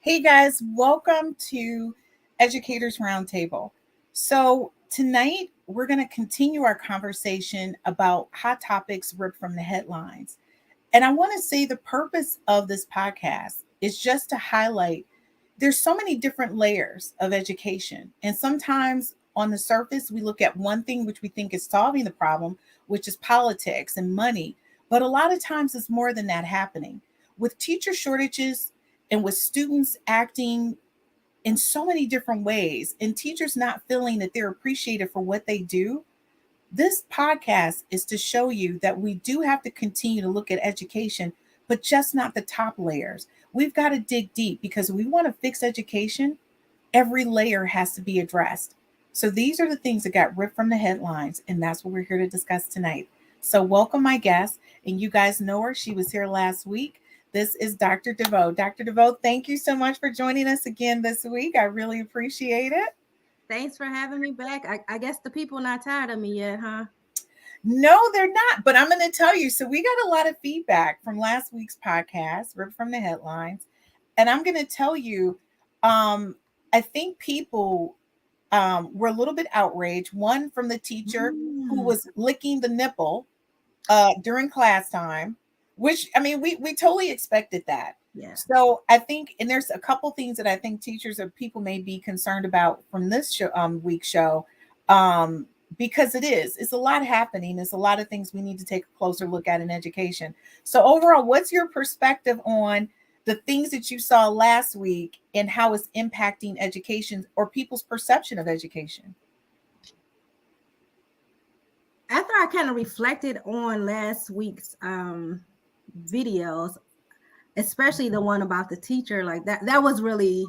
Hey guys, welcome to Educators Roundtable. So, tonight we're going to continue our conversation about hot topics ripped from the headlines. And I want to say the purpose of this podcast is just to highlight there's so many different layers of education. And sometimes on the surface, we look at one thing which we think is solving the problem, which is politics and money. But a lot of times it's more than that happening. With teacher shortages and with students acting in so many different ways and teachers not feeling that they're appreciated for what they do, this podcast is to show you that we do have to continue to look at education, but just not the top layers. We've got to dig deep because if we want to fix education, every layer has to be addressed. So these are the things that got ripped from the headlines, and that's what we're here to discuss tonight. So welcome my guest, and you guys know her. She was here last week. This is Dr. DeVoe. Dr. DeVoe, thank you so much for joining us again this week. I really appreciate it. Thanks for having me back. I guess the people not tired of me yet, huh? No, they're not. But I'm going to tell you. So we got a lot of feedback from last week's podcast, ripped from the headlines. And I'm going to tell you, I think people were a little bit outraged. One from the teacher who was licking the nipple during class time, which, I mean, we totally expected that. Yeah. So I think, and there's a couple things that I think teachers or people may be concerned about from this show, week's show, because it's a lot happening. There's a lot of things we need to take a closer look at in education. So overall, what's your perspective on the things that you saw last week and how it's impacting education or people's perception of education? After I kind of reflected on last week's videos, especially the one about the teacher, like that was really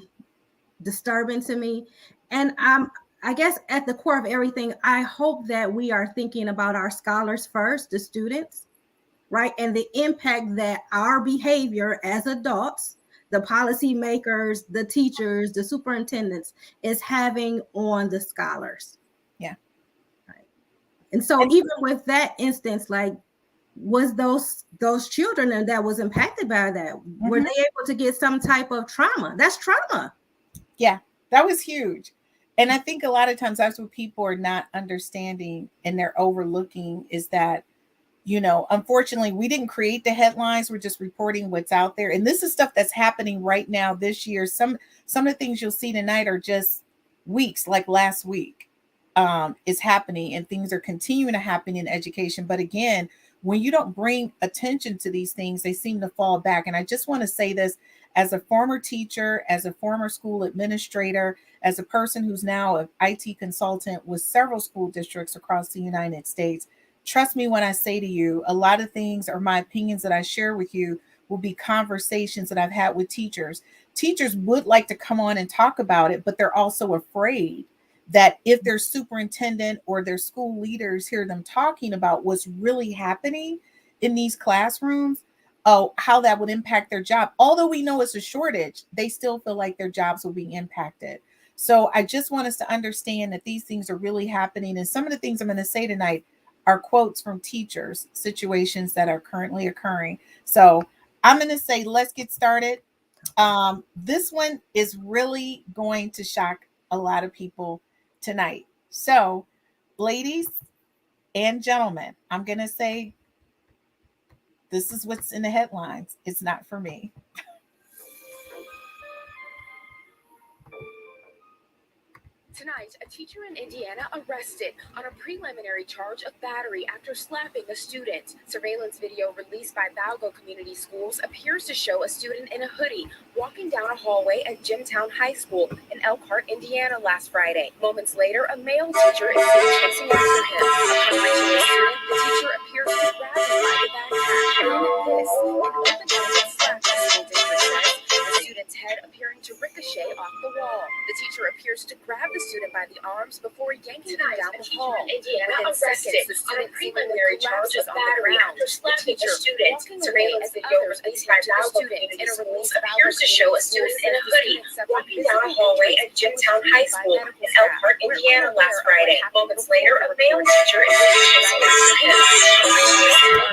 disturbing to me. And I guess at the core of everything, I hope that we are thinking about our scholars first, the students, right? And the impact that our behavior as adults, the policymakers, the teachers, the superintendents is having on the scholars. Yeah. Right. And so even with that instance, like, was those children that was impacted by that, were they able to get some type of trauma? That's trauma. Yeah, that was huge. And I think a lot of times that's what people are not understanding and they're overlooking is that, unfortunately, we didn't create the headlines. We're just reporting what's out there. And this is stuff that's happening right now this year. Some of the things you'll see tonight are just weeks, like last week, is happening and things are continuing to happen in education. But again, when you don't bring attention to these things, they seem to fall back. And I just want to say this as a former teacher, as a former school administrator, as a person who's now an IT consultant with several school districts across the United States. Trust me when I say to you, a lot of things or my opinions that I share with you will be conversations that I've had with teachers. Teachers would like to come on and talk about it, but they're also afraid that if their superintendent or their school leaders hear them talking about what's really happening in these classrooms, how that would impact their job. Although we know it's a shortage, they still feel like their jobs will be impacted. So I just want us to understand that these things are really happening. And some of the things I'm going to say tonight are quotes from teachers, situations that are currently occurring. So I'm going to say, let's get started. This one is really going to shock a lot of people tonight. So, ladies and gentlemen, I'm going to say this is what's in the headlines. It's not for me. Tonight, a teacher in Indiana arrested on a preliminary charge of battery after slapping a student. Surveillance video released by Valgo Community Schools appears to show a student in a hoodie walking down a hallway at Jimtown High School in Elkhart, Indiana last Friday. Moments later, a male teacher is seen chasing after him. Upon reaching the student, the teacher appears to grab him by the backpack. And this, an open-handed slap, the school district says. The student's head appearing to ricochet off the wall. The teacher appears to grab the student by the arms before yanking him down the hall. Within seconds, the student preliminary charges on the ground. After slapping a student. Surveillance video released by Valgo Community Schools appears to show a student in a hoodie walking down a hallway at Jimtown High School in Elkhart, Indiana last Friday. Moments later, a male teacher is chasing after him.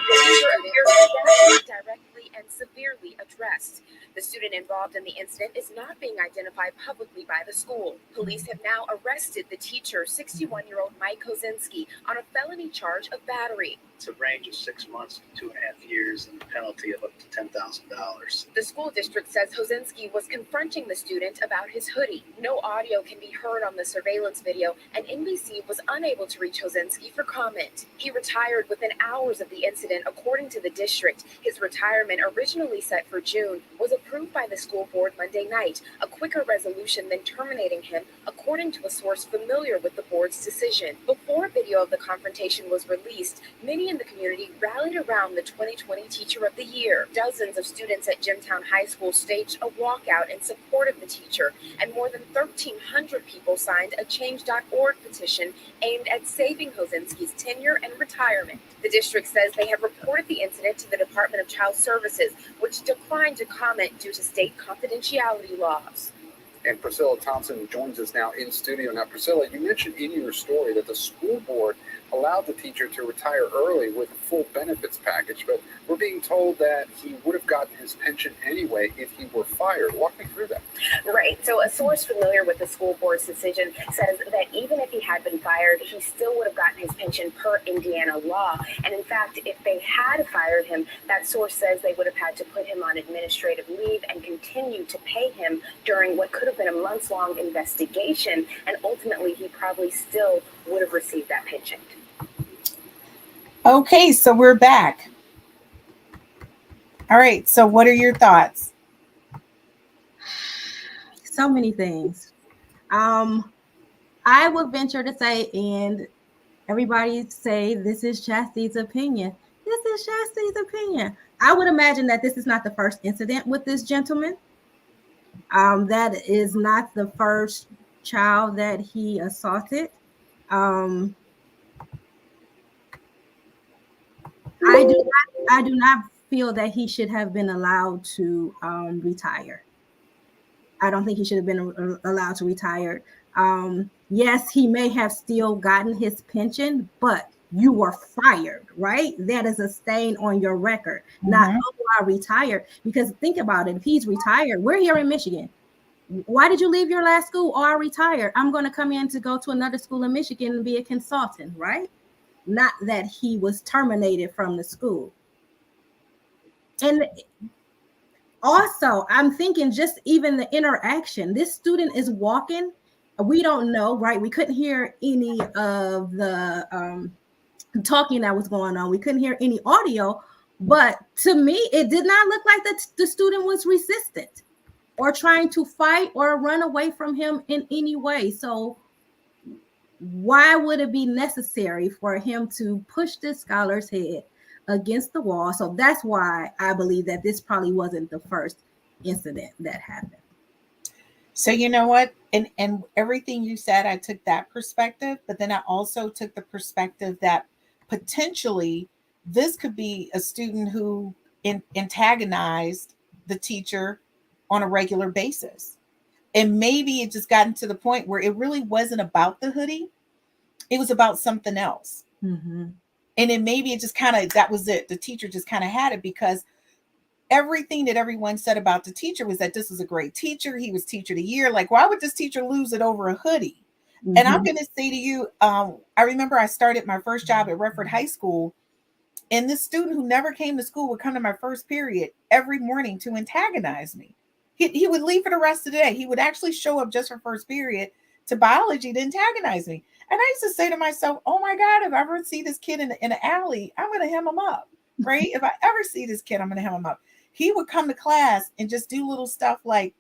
The teacher appears to be directly and severely addressed. The student involved in the incident is not being identified publicly by the school. Police have now arrested the teacher, 61-year-old Mike Kozinski, on a felony charge of battery. It's a range of 6 months to 2.5 years and a penalty of up to $10,000. The school district says Kozinski was confronting the student about his hoodie. No audio can be heard on the surveillance video, and NBC was unable to reach Kozinski for comment. He retired within hours of the incident, according to the district. His retirement, originally set for June, was approved by the school board Monday night, a quicker resolution than terminating him, according to a source familiar with the board's decision. Before video of the confrontation was released, many in the community rallied around the 2020 Teacher of the Year. Dozens of students at Jimtown High School staged a walkout in support of the teacher, and more than 1,300 people signed a Change.org petition aimed at saving Kozinski's tenure and retirement. The district says they have reported the incident to the Department of Child Services, which declined to comment due to state confidentiality laws. And Priscilla Thompson joins us now in studio. Now, Priscilla, you mentioned in your story that the school board allowed the teacher to retire early with a full benefits package, but we're being told that he would have gotten his pension anyway if he were fired. Walk me through that. Right. So a source familiar with the school board's decision says that even if he had been fired, he still would have gotten his pension per Indiana law. And in fact, if they had fired him, that source says they would have had to put him on administrative leave and continue to pay him during what could have been a months-long investigation. And ultimately, he probably still would have received that pension. Okay, so we're back. All right, so what are your thoughts? So many things. I would venture to say, and everybody say, this is Chastity's opinion. This is Chastity's opinion. I would imagine that this is not the first incident with this gentleman. That is not the first child that he assaulted. I do not feel that he should have been allowed to retire. I don't think he should have been allowed to retire. Yes, he may have still gotten his pension, but you were fired, right? That is a stain on your record. Not, oh, I retired. Because think about it. If he's retired, we're here in Michigan. Why did you leave your last school? Oh, I retired. I'm going to come in to go to another school in Michigan and be a consultant, right? Not that he was terminated from the school. And also, I'm thinking just even the interaction. This student is walking. We don't know, right? We couldn't hear any of the talking that was going on. We couldn't hear any audio. But to me, it did not look like the student was resistant or trying to fight or run away from him in any way. So why would it be necessary for him to push this scholar's head against the wall? So that's why I believe that this probably wasn't the first incident that happened. So you know what? And everything you said, I took that perspective, but then I also took the perspective that potentially this could be a student who antagonized the teacher on a regular basis. And maybe it just gotten to the point where it really wasn't about the hoodie. It was about something else. Mm-hmm. And then maybe it just kind of, that was it. The teacher just kind of had it because everything that everyone said about the teacher was that this was a great teacher. He was teacher of the year. Like, why would this teacher lose it over a hoodie? Mm-hmm. And I'm going to say to you, I remember I started my first job at Redford High School. And this student who never came to school would come to my first period every morning to antagonize me. He would leave for the rest of the day. He would actually show up just for first period to biology to antagonize me. And I used to say to myself, oh my God, if I ever see this kid in an alley, I'm going to hem him up, right? If I ever see this kid, I'm going to hem him up. He would come to class and just do little stuff like,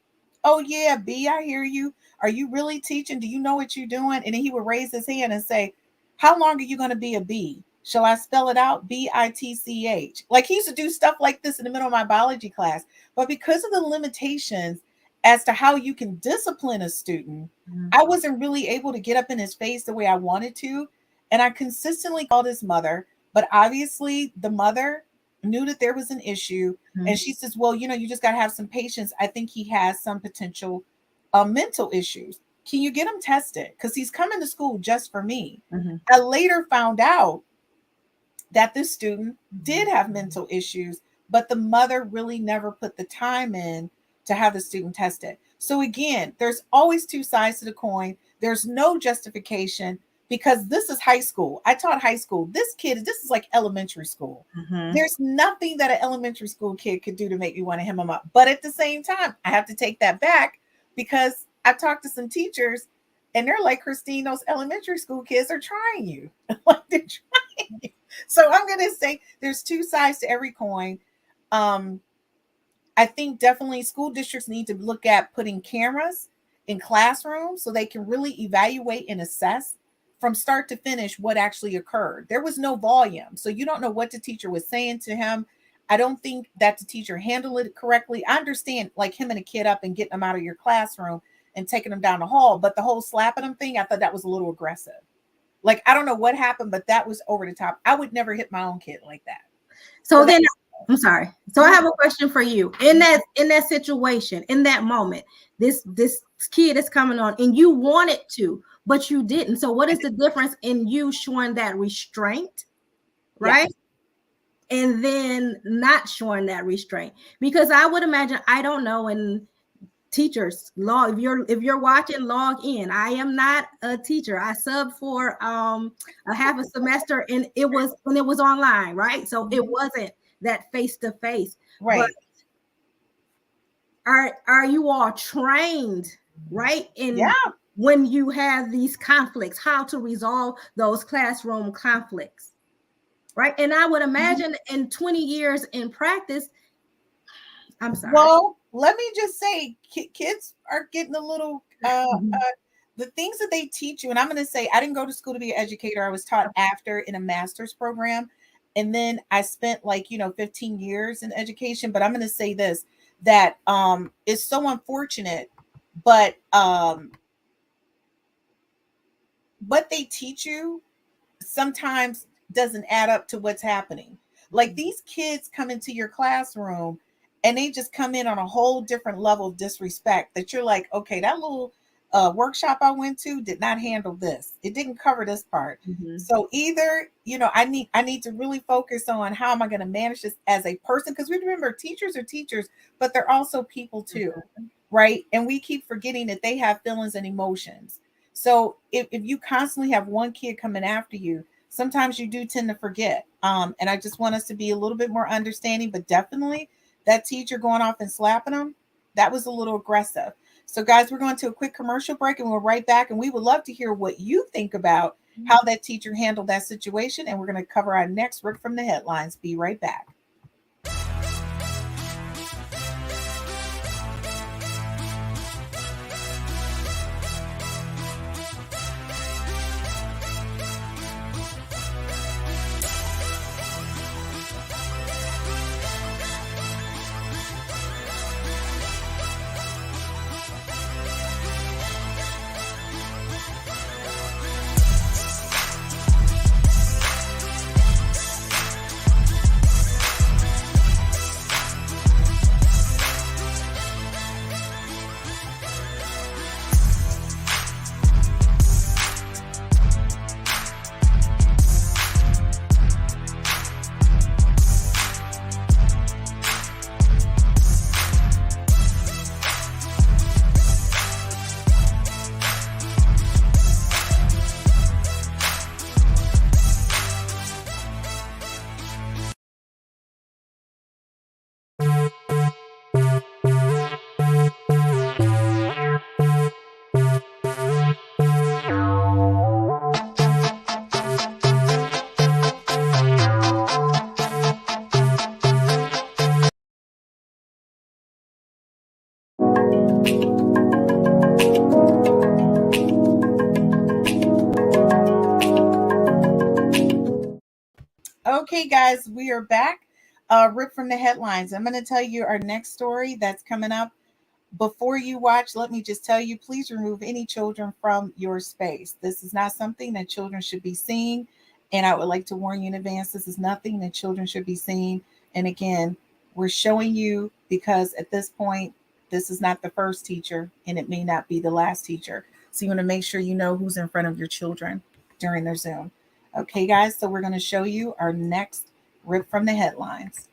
oh yeah, B, I hear you. Are you really teaching? Do you know what you're doing? And then he would raise his hand and say, how long are you going to be a B? Shall I spell it out? B-I-T-C-H. Like he used to do stuff like this in the middle of my biology class. But because of the limitations as to how you can discipline a student, I wasn't really able to get up in his face the way I wanted to. And I consistently called his mother. But obviously the mother knew that there was an issue. And she says, well, you know, you just got to have some patience. I think he has some potential mental issues. Can you get him tested? Because he's coming to school just for me. I later found out that this student did have mental issues, but the mother really never put the time in to have the student tested. So again, there's always two sides to the coin. There's no justification because this is high school. I taught high school. This is like elementary school. Mhm. There's nothing that an elementary school kid could do to make me want to hem them up. But at the same time, I have to take that back because I've talked to some teachers and they're like, Christine, those elementary school kids are trying you. Like they're trying you. So I'm going to say there's two sides to every coin. I think definitely school districts need to look at putting cameras in classrooms so they can really evaluate and assess from start to finish what actually occurred. There was no volume, so you don't know what the teacher was saying to him. I don't think that the teacher handled it correctly. I understand like him and a kid up and getting them out of your classroom and taking them down the hall, but the whole slapping them thing, I thought that was a little aggressive. Like, I don't know what happened, but that was over the top. I would never hit my own kid like that. So then I'm sorry. So I have a question for you. In that situation, in that moment, this kid is coming on and you wanted to, but you didn't. So what is the difference in you showing that restraint, right? Yeah. And then not showing that restraint? Because I would imagine, I don't know, and teachers log, if you're watching, log in. I am not a teacher. I subbed for a half a semester and it was online, right? So it wasn't that face-to-face, right? But are you all trained, right, in when you have these conflicts, how to resolve those classroom conflicts, right? And I would imagine in 20 years in practice, I'm sorry. Well, let me just say, kids are getting a little the things that they teach you. And I'm going to say, I didn't go to school to be an educator. I was taught after in a master's program. And then I spent 15 years in education. But I'm going to say this, that it's so unfortunate, but what they teach you sometimes doesn't add up to what's happening. Like these kids come into your classroom and they just come in on a whole different level of disrespect that you're like, okay, that little workshop I went to did not handle this. It didn't cover this part. Mm-hmm. So either, I need to really focus on how am I going to manage this as a person? Because we remember teachers are teachers, but they're also people too, right? And we keep forgetting that they have feelings and emotions. So if you constantly have one kid coming after you, sometimes you do tend to forget. And I just want us to be a little bit more understanding, but definitely that teacher going off and slapping them, that was a little aggressive. So guys, we're going to a quick commercial break and we'll right back. And we would love to hear what you think about how that teacher handled that situation. And we're going to cover our next Rip from the Headlines. Be right back. Okay, guys, we are back. Rip from the Headlines. I'm going to tell you our next story that's coming up. Before you watch, let me just tell you, please remove any children from your space. This is not something that children should be seeing. And I would like to warn you in advance, this is nothing that children should be seeing. And again, we're showing you because at this point, this is not the first teacher and it may not be the last teacher. So you want to make sure you know who's in front of your children during their Zoom. Okay, guys, so we're going to show you our next Rip from the Headlines.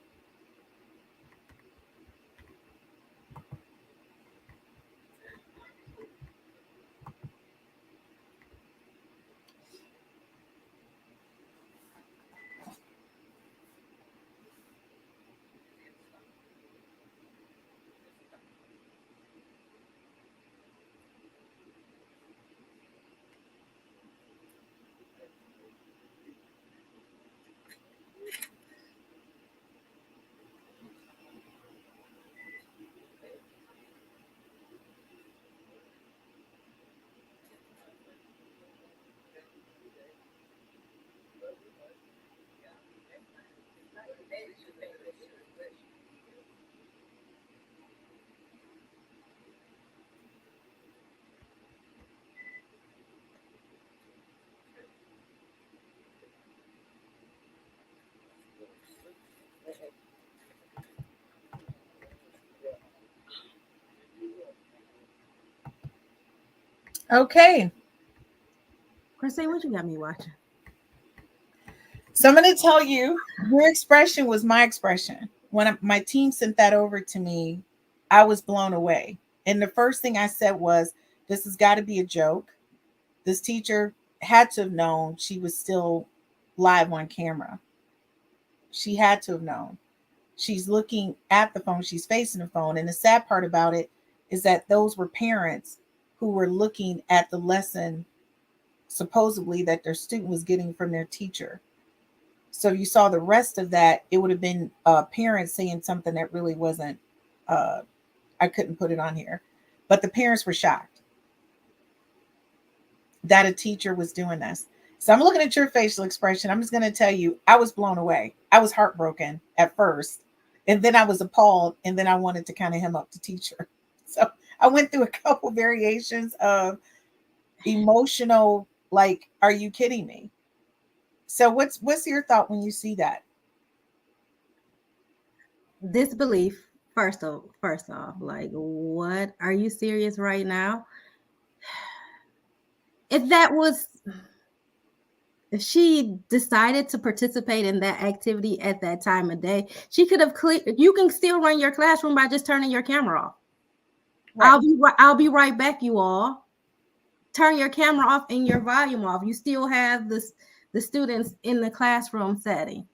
Okay. Christine, what you got me watching? So I'm going to tell you, your expression was my expression. When my team sent that over to me, I was blown away. And the first thing I said was, this has got to be a joke. This teacher had to have known she was still live on camera. She had to have known. She's looking at the phone. She's facing the phone. And the sad part about it is that those were parents who were looking at the lesson supposedly that their student was getting from their teacher. So if you saw the rest of that, it would have been parents saying something that really wasn't, I couldn't put it on here. But the parents were shocked that a teacher was doing this. So I'm looking at your facial expression. I'm just going to tell you, I was blown away. I was heartbroken at first. And then I was appalled. And then I wanted to kind of hem up the teacher. So I went through a couple variations of emotional, like, are you kidding me? So what's your thought when you see that? Disbelief. First off, like, what? Are you serious right now? If she decided to participate in that activity at that time of day, she could have you can still run your classroom by just turning your camera off. Right. I'll be right back, you all. Turn your camera off and your volume off. You still have the students in the classroom setting.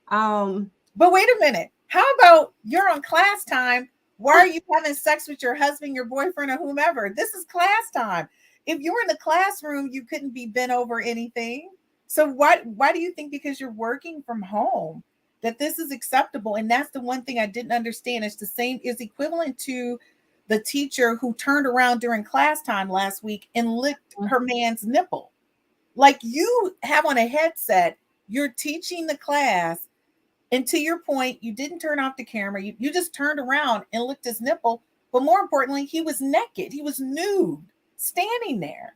But wait a minute. How about you're on class time? Why are you having sex with your husband, your boyfriend, or whomever? This is class time. If you were in the classroom, you couldn't be bent over anything. So why do you think because you're working from home that this is acceptable? And that's the one thing I didn't understand. It's the same, is equivalent to the teacher who turned around during class time last week and licked her man's nipple. Like, you have on a headset, you're teaching the class, and to your point, you didn't turn off the camera. You just turned around and licked his nipple. But more importantly, he was naked. He was nude, standing there.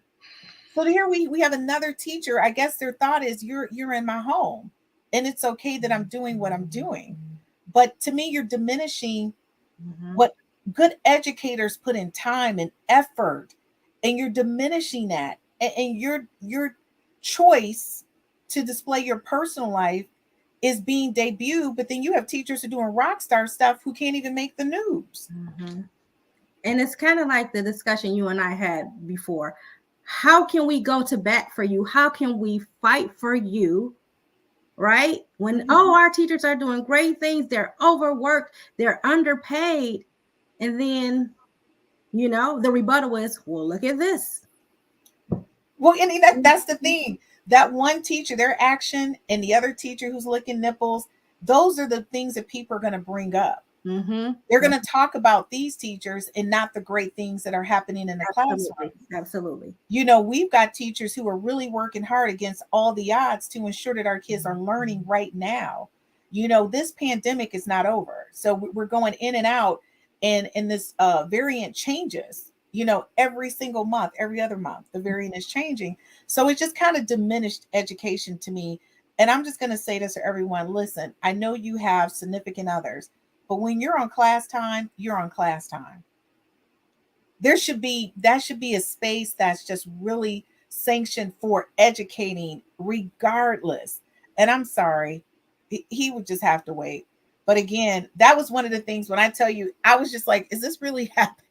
So here we have another teacher. I guess their thought is you're in my home and it's okay that I'm doing what I'm doing. But to me, you're diminishing what good educators put in time and effort, and you're diminishing that. And your choice to display your personal life is being debuted, but then you have teachers who are doing rock star stuff who can't even make the news. And it's kind of like the discussion you and I had before. How can we go to bat for you? How can we fight for you? Right? When our teachers are doing great things, they're overworked, they're underpaid. And then, the rebuttal is, well, look at this. Well, and that's the thing. That one teacher, their action, and the other teacher who's licking nipples, those are the things that people are going to bring up. They're going to talk about these teachers and not the great things that are happening in the classroom. Absolutely. We've got teachers who are really working hard against all the odds to ensure that our kids are learning right now. This pandemic is not over. So we're going in and out, and this variant changes, every single month, every other month, the variant is changing. So it just kind of diminished education to me. And I'm just going to say this to everyone. Listen, I know you have significant others, but when you're on class time, you're on class time. That should be a space that's just really sanctioned for educating regardless. And I'm sorry, he would just have to wait. But again, that was one of the things when I tell you, I was just like, is this really happening?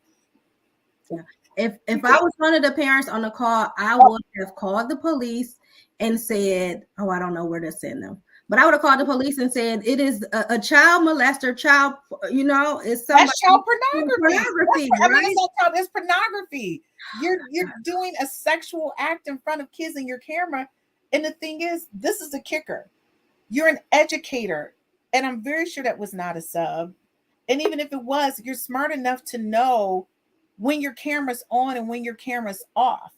Yeah. If I was one of the parents on the call, I would have called the police and said, I don't know where to send them. But I would have called the police and said, it is a child molester, it's that's child pornography. Right? It's pornography. You're doing a sexual act in front of kids in your camera. And the thing is, this is the kicker. You're an educator. And I'm very sure that was not a sub. And even if it was, you're smart enough to know when your camera's on and when your camera's off.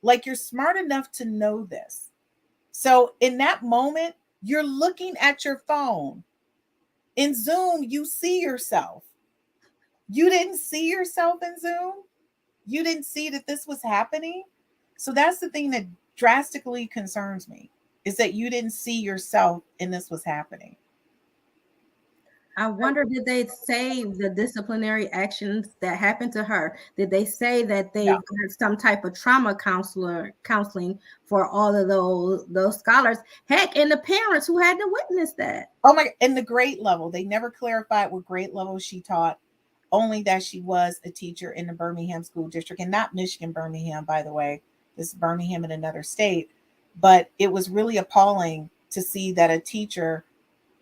Like, you're smart enough to know this. So in that moment, you're looking at your phone. In Zoom, you see yourself. You didn't see yourself in Zoom. You didn't see that this was happening. So that's the thing that drastically concerns me, is that you didn't see yourself and this was happening. I wonder, did they say the disciplinary actions that happened to her? Did they say that they No. got some type of trauma counseling for all of those scholars? Heck, and the parents who had to witness that. Oh my, and the grade level. They never clarified what grade level she taught, only that she was a teacher in the Birmingham school district, and not Michigan, Birmingham, by the way. This is Birmingham in another state. But it was really appalling to see that a teacher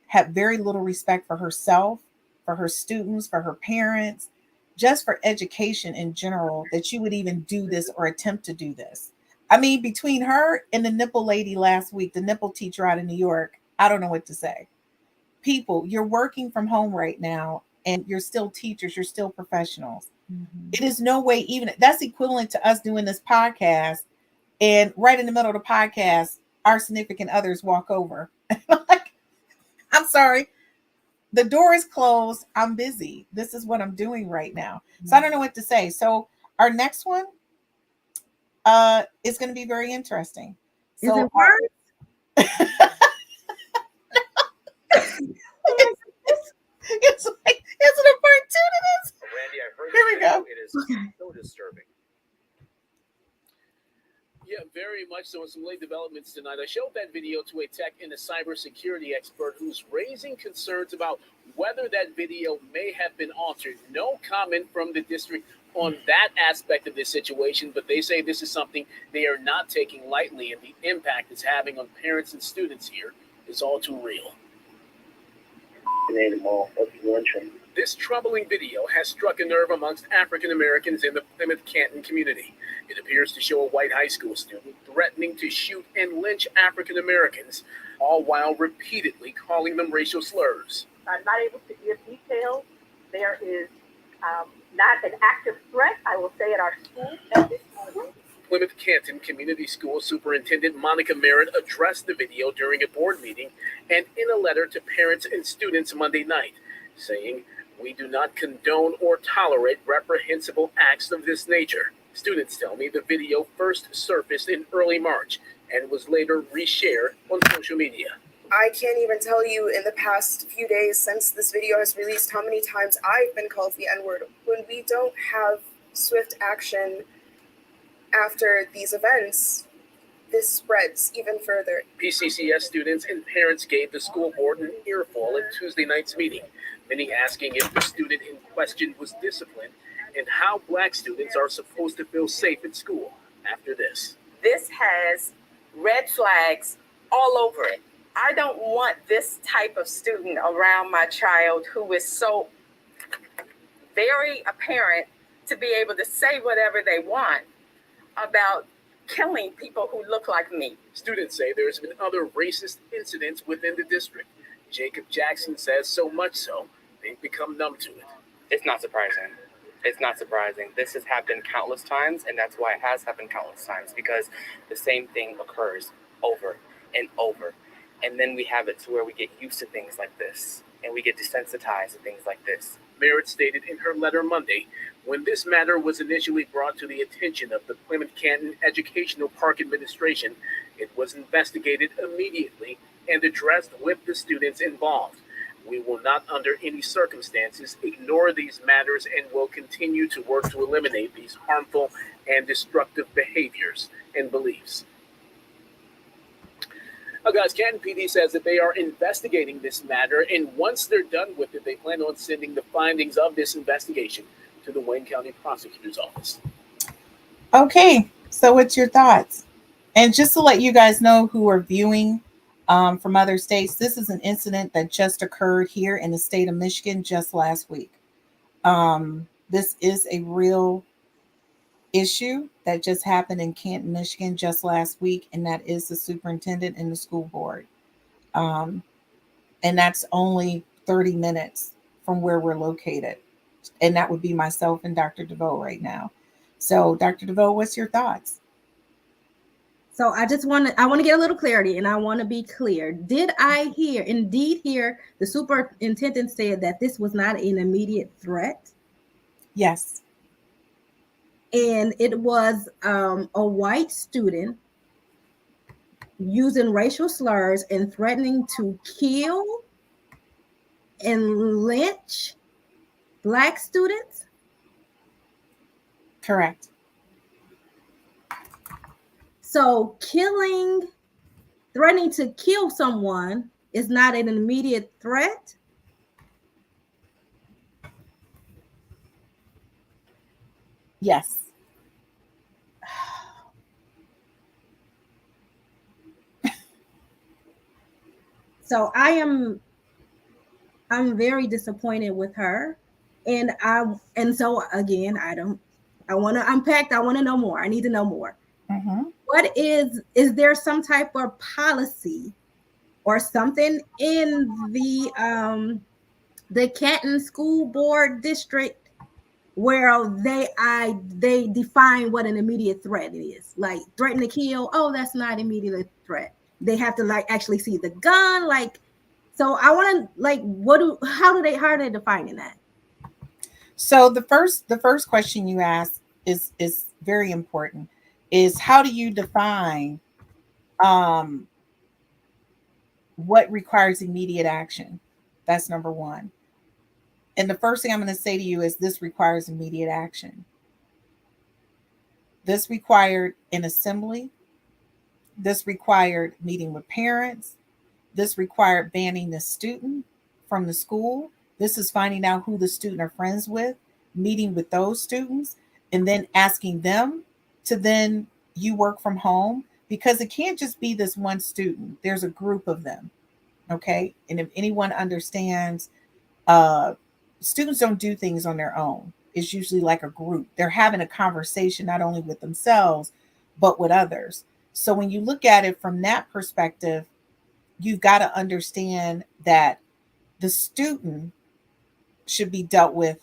had very little respect for herself, for her students, for her parents, just for education in general, that you would even do this or attempt to do this. I mean, between her and the nipple lady last week, the nipple teacher out of New York, I don't know what to say. People, you're working from home right now and you're still teachers, you're still professionals. It is no way, even that's equivalent to us doing this podcast, and right in the middle of the podcast, our significant others walk over. Like, I'm sorry, the door is closed. I'm busy. This is what I'm doing right now. So I don't know what to say. So our next one is going to be very interesting. Is So it worse? it's like, is it a part two to this? Randy, I heard Here we go. It is so disturbing. Yeah, very much so. And some late developments tonight. I showed that video to a tech and a cybersecurity expert who's raising concerns about whether that video may have been altered. No comment from the district on that aspect of this situation, but they say this is something they are not taking lightly, and the impact it's having on parents and students here is all too real. Winfrey. This troubling video has struck a nerve amongst African Americans in the Plymouth Canton community. It appears to show a white high school student threatening to shoot and lynch African Americans, all while repeatedly calling them racial slurs. I'm not able to give details. There is not an active threat, I will say, at our school at this moment. Plymouth Canton Community School Superintendent Monica Merritt addressed the video during a board meeting and in a letter to parents and students Monday night, saying, "We do not condone or tolerate reprehensible acts of this nature." Students tell me the video first surfaced in early March and was later reshared on social media. I can't even tell you in the past few days since this video has released how many times I've been called the N-word. When we don't have swift action after these events, this spreads even further. PCCS students and parents gave the school board an earful at Tuesday night's meeting, many asking if the student in question was disciplined and how Black students are supposed to feel safe at school after this. This has red flags all over it. I don't want this type of student around my child who is so very apparent to be able to say whatever they want about killing people who look like me. Students say there's been other racist incidents within the district. Jacob Jackson says so much so, they've become numb to it. It's not surprising. It's not surprising. This has happened countless times, and that's why it has happened countless times, because the same thing occurs over and over. And then we have it to where we get used to things like this, and we get desensitized to things like this. Merritt stated in her letter Monday, when this matter was initially brought to the attention of the Plymouth Canton Educational Park Administration, it was investigated immediately and addressed with the students involved. We will not under any circumstances ignore these matters and will continue to work to eliminate these harmful and destructive behaviors and beliefs. Now, guys, Canton PD says that they are investigating this matter, and once they're done with it, they plan on sending the findings of this investigation to the Wayne County Prosecutor's Office. Okay, so what's your thoughts? And just to let you guys know who are viewing from other states, this is an incident that just occurred here in the state of Michigan just last week. This is a real issue that just happened in Canton, Michigan just last week, and that is the superintendent and the school board. And that's only 30 minutes from where we're located. And that would be myself and Dr. DeVoe right now. So, Dr. DeVoe, what's your thoughts? So I want to get a little clarity, and I want to be clear. Did I indeed hear the superintendent said that this was not an immediate threat? Yes. And it was a white student using racial slurs and threatening to kill and lynch Black students? Correct. So threatening to kill someone is not an immediate threat? Yes. So I'm very disappointed with her. And so again, I want to unpack. I want to know more. I need to know more. Mm-hmm. What is there some type of policy or something in the Canton School Board District where they define what an immediate threat is? Like threaten to kill, oh, that's not immediate threat. They have to like actually see the gun, like. So I want to like, how are they defining that? So the first question you asked is very important. Is how do you define what requires immediate action? That's number one. And the first thing I'm going to say to you is this requires immediate action. This required an assembly. This required meeting with parents. This required banning the student from the school. This is finding out who the student are friends with, meeting with those students, and then asking them to then you work from home, because it can't just be this one student. There's a group of them. Okay. And if anyone understands, students don't do things on their own. It's usually like a group. They're having a conversation, not only with themselves, but with others. So when you look at it from that perspective, you've got to understand that the student should be dealt with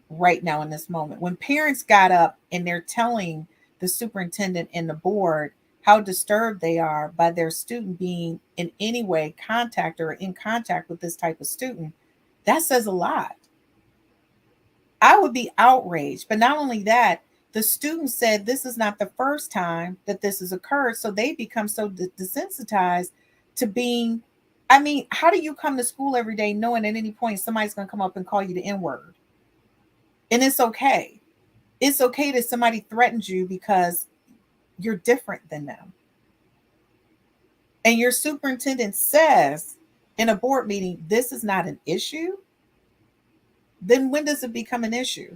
right now in this moment. When parents got up and they're telling the superintendent and the board how disturbed they are by their student being in any way contact or in contact with this type of student, that says a lot. I would be outraged. But not only that, the student said this is not the first time that this has occurred. So they become so desensitized to being, I mean, how do you come to school every day knowing at any point somebody's going to come up and call you the N-word? And it's okay. It's okay that somebody threatens you because you're different than them. And your superintendent says in a board meeting, this is not an issue. Then when does it become an issue?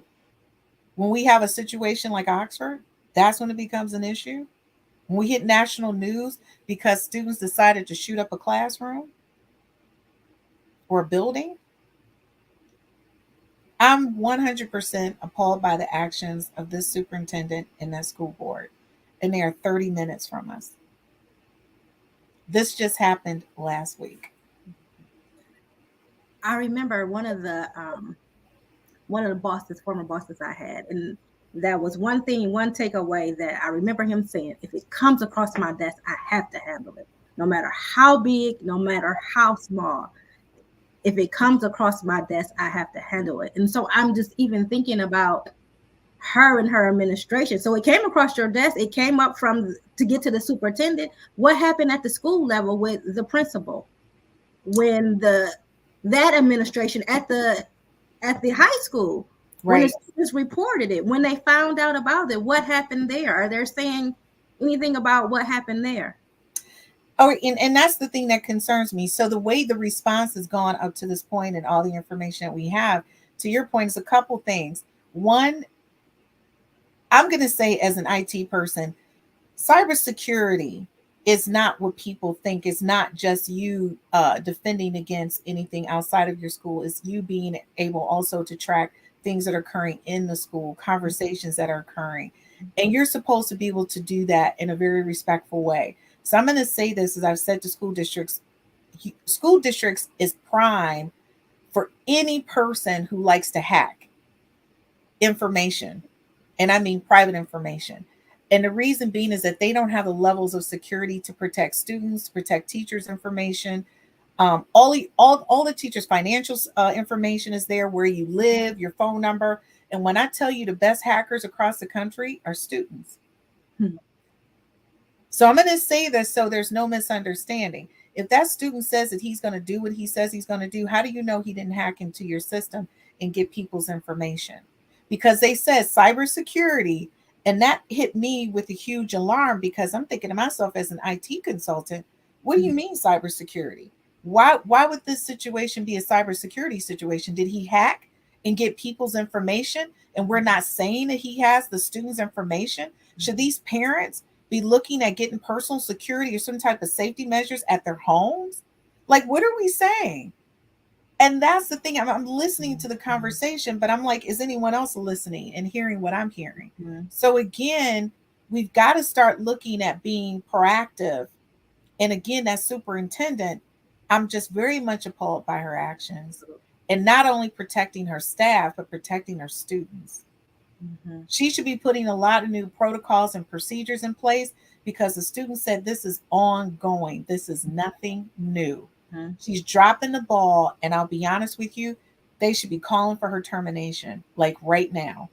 When we have a situation like Oxford, that's when it becomes an issue. When we hit national news because students decided to shoot up a classroom or a building. I'm 100% appalled by the actions of this superintendent and that school board. And they are 30 minutes from us. This just happened last week. I remember one of the former bosses I had, and that was one takeaway that I remember him saying, if it comes across my desk, I have to handle it. No matter how big, no matter how small. If it comes across my desk, I have to handle it. And so I'm just even thinking about her and her administration. So it came across your desk, it came up to get to the superintendent. What happened at the school level with the principal when that administration at the high school, right, when the students reported it, when they found out about it, what happened there? Are they saying anything about what happened there? Oh, and that's the thing that concerns me. So the way the response has gone up to this point and all the information that we have, to your point, is a couple things. One, I'm going to say as an IT person, cybersecurity is not what people think. It's not just you defending against anything outside of your school. It's you being able also to track things that are occurring in the school, conversations that are occurring. And you're supposed to be able to do that in a very respectful way. So I'm going to say this, as I've said to school districts is prime for any person who likes to hack information. And I mean private information. And the reason being is that they don't have the levels of security to protect students, protect teachers' information. All the teachers' financial information is there, where you live, your phone number. And when I tell you the best hackers across the country are students. So I'm going to say this so there's no misunderstanding. If that student says that he's going to do what he says he's going to do, how do you know he didn't hack into your system and get people's information? Because they said cybersecurity, and that hit me with a huge alarm, because I'm thinking to myself as an IT consultant, what do you mean cybersecurity? Why would this situation be a cybersecurity situation? Did he hack and get people's information? And we're not saying that he has the students' information. Should these parents be looking at getting personal security or some type of safety measures at their homes? Like, what are we saying? And that's the thing. I'm listening to the conversation, but I'm like, is anyone else listening and hearing what I'm hearing? Mhm. So again, we've got to start looking at being proactive. And again, that superintendent, I'm just very much appalled by her actions, and not only protecting her staff, but protecting her students. Mhm. She should be putting a lot of new protocols and procedures in place, because the student said this is ongoing. This is nothing new. Mhm. She's dropping the ball. And I'll be honest with you, they should be calling for her termination, like right now.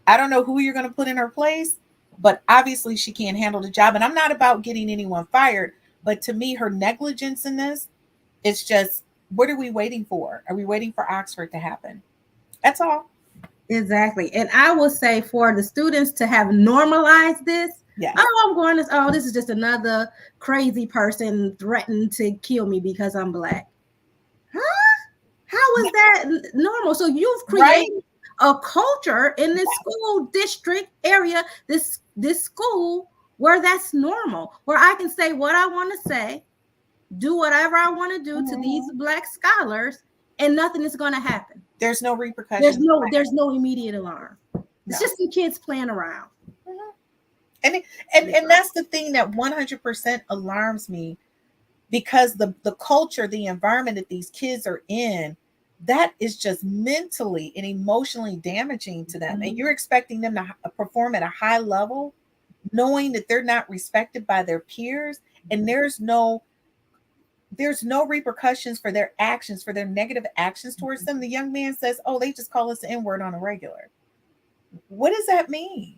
I don't know who you're going to put in her place, but obviously she can't handle the job. And I'm not about getting anyone fired, but to me, her negligence in this, it's just, what are we waiting for? Are we waiting for Oxford to happen? That's all. Exactly. And I will say, for the students to have normalized this, Yes. This is just another crazy person threatened to kill me because I'm Black. Huh? How is that normal? So you've created a culture in this school district area, this school, where that's normal, where I can say what I want to say, do whatever I want to do to these Black scholars, and nothing is going to happen. There's no repercussions. There's no immediate alarm. It's just some kids playing around. And that's the thing that 100% alarms me, because the culture, the environment that these kids are in, that is just mentally and emotionally damaging to them. And you're expecting them to perform at a high level, knowing that they're not respected by their peers, and there's no repercussions for their actions, for their negative actions towards them. The young man says, oh, they just call us the N-word on a regular. What does that mean?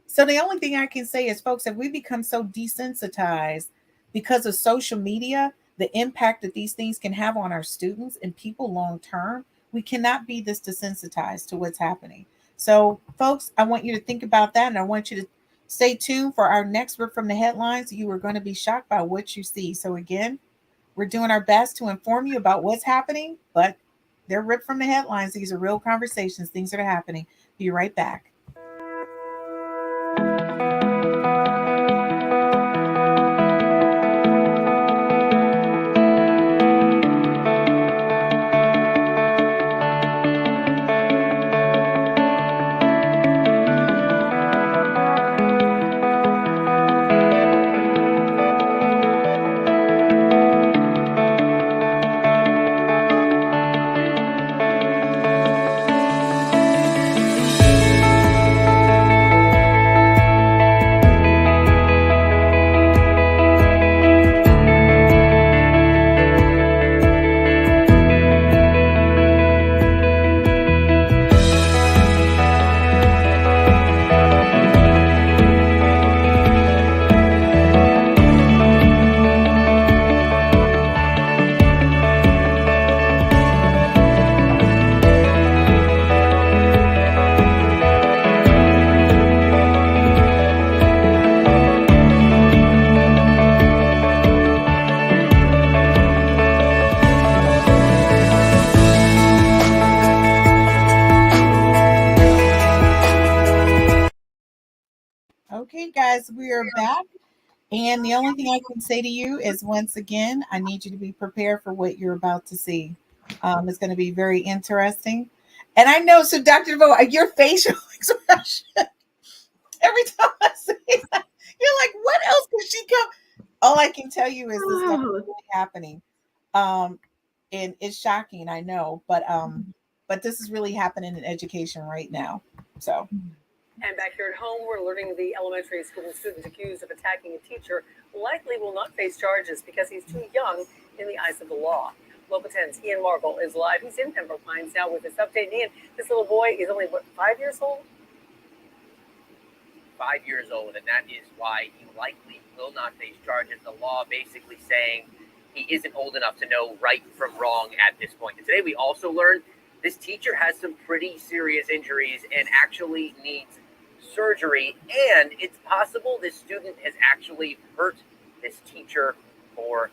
So the only thing I can say is, folks, have we become so desensitized because of social media, the impact that these things can have on our students and people long term? We cannot be this desensitized to what's happening. So, folks, I want you to think about that, and I want you to stay tuned for our next Rip from the Headlines. You are going to be shocked by what you see. So again, we're doing our best to inform you about what's happening, but they're ripped from the headlines. These are real conversations, things that are happening. Be right back. Okay, guys, we are back. And the only thing I can say to you is, once again, I need you to be prepared for what you're about to see. It's going to be very interesting. And I know, so Dr. DeVoe, your facial expression, every time I say that, you're like, what else could she come? All I can tell you is this stuff is really happening. And it's shocking, I know, but this is really happening in education right now. So. And back here at home, we're learning the elementary school student accused of attacking a teacher likely will not face charges because he's too young in the eyes of the law. Local 10's Ian Marble is live. He's in Pembroke Pines now with this update. Ian, this little boy is only, 5 years old? 5 years old, and that is why he likely will not face charges. The law basically saying he isn't old enough to know right from wrong at this point. And today we also learned this teacher has some pretty serious injuries and actually needs surgery. And it's possible this student has actually hurt this teacher more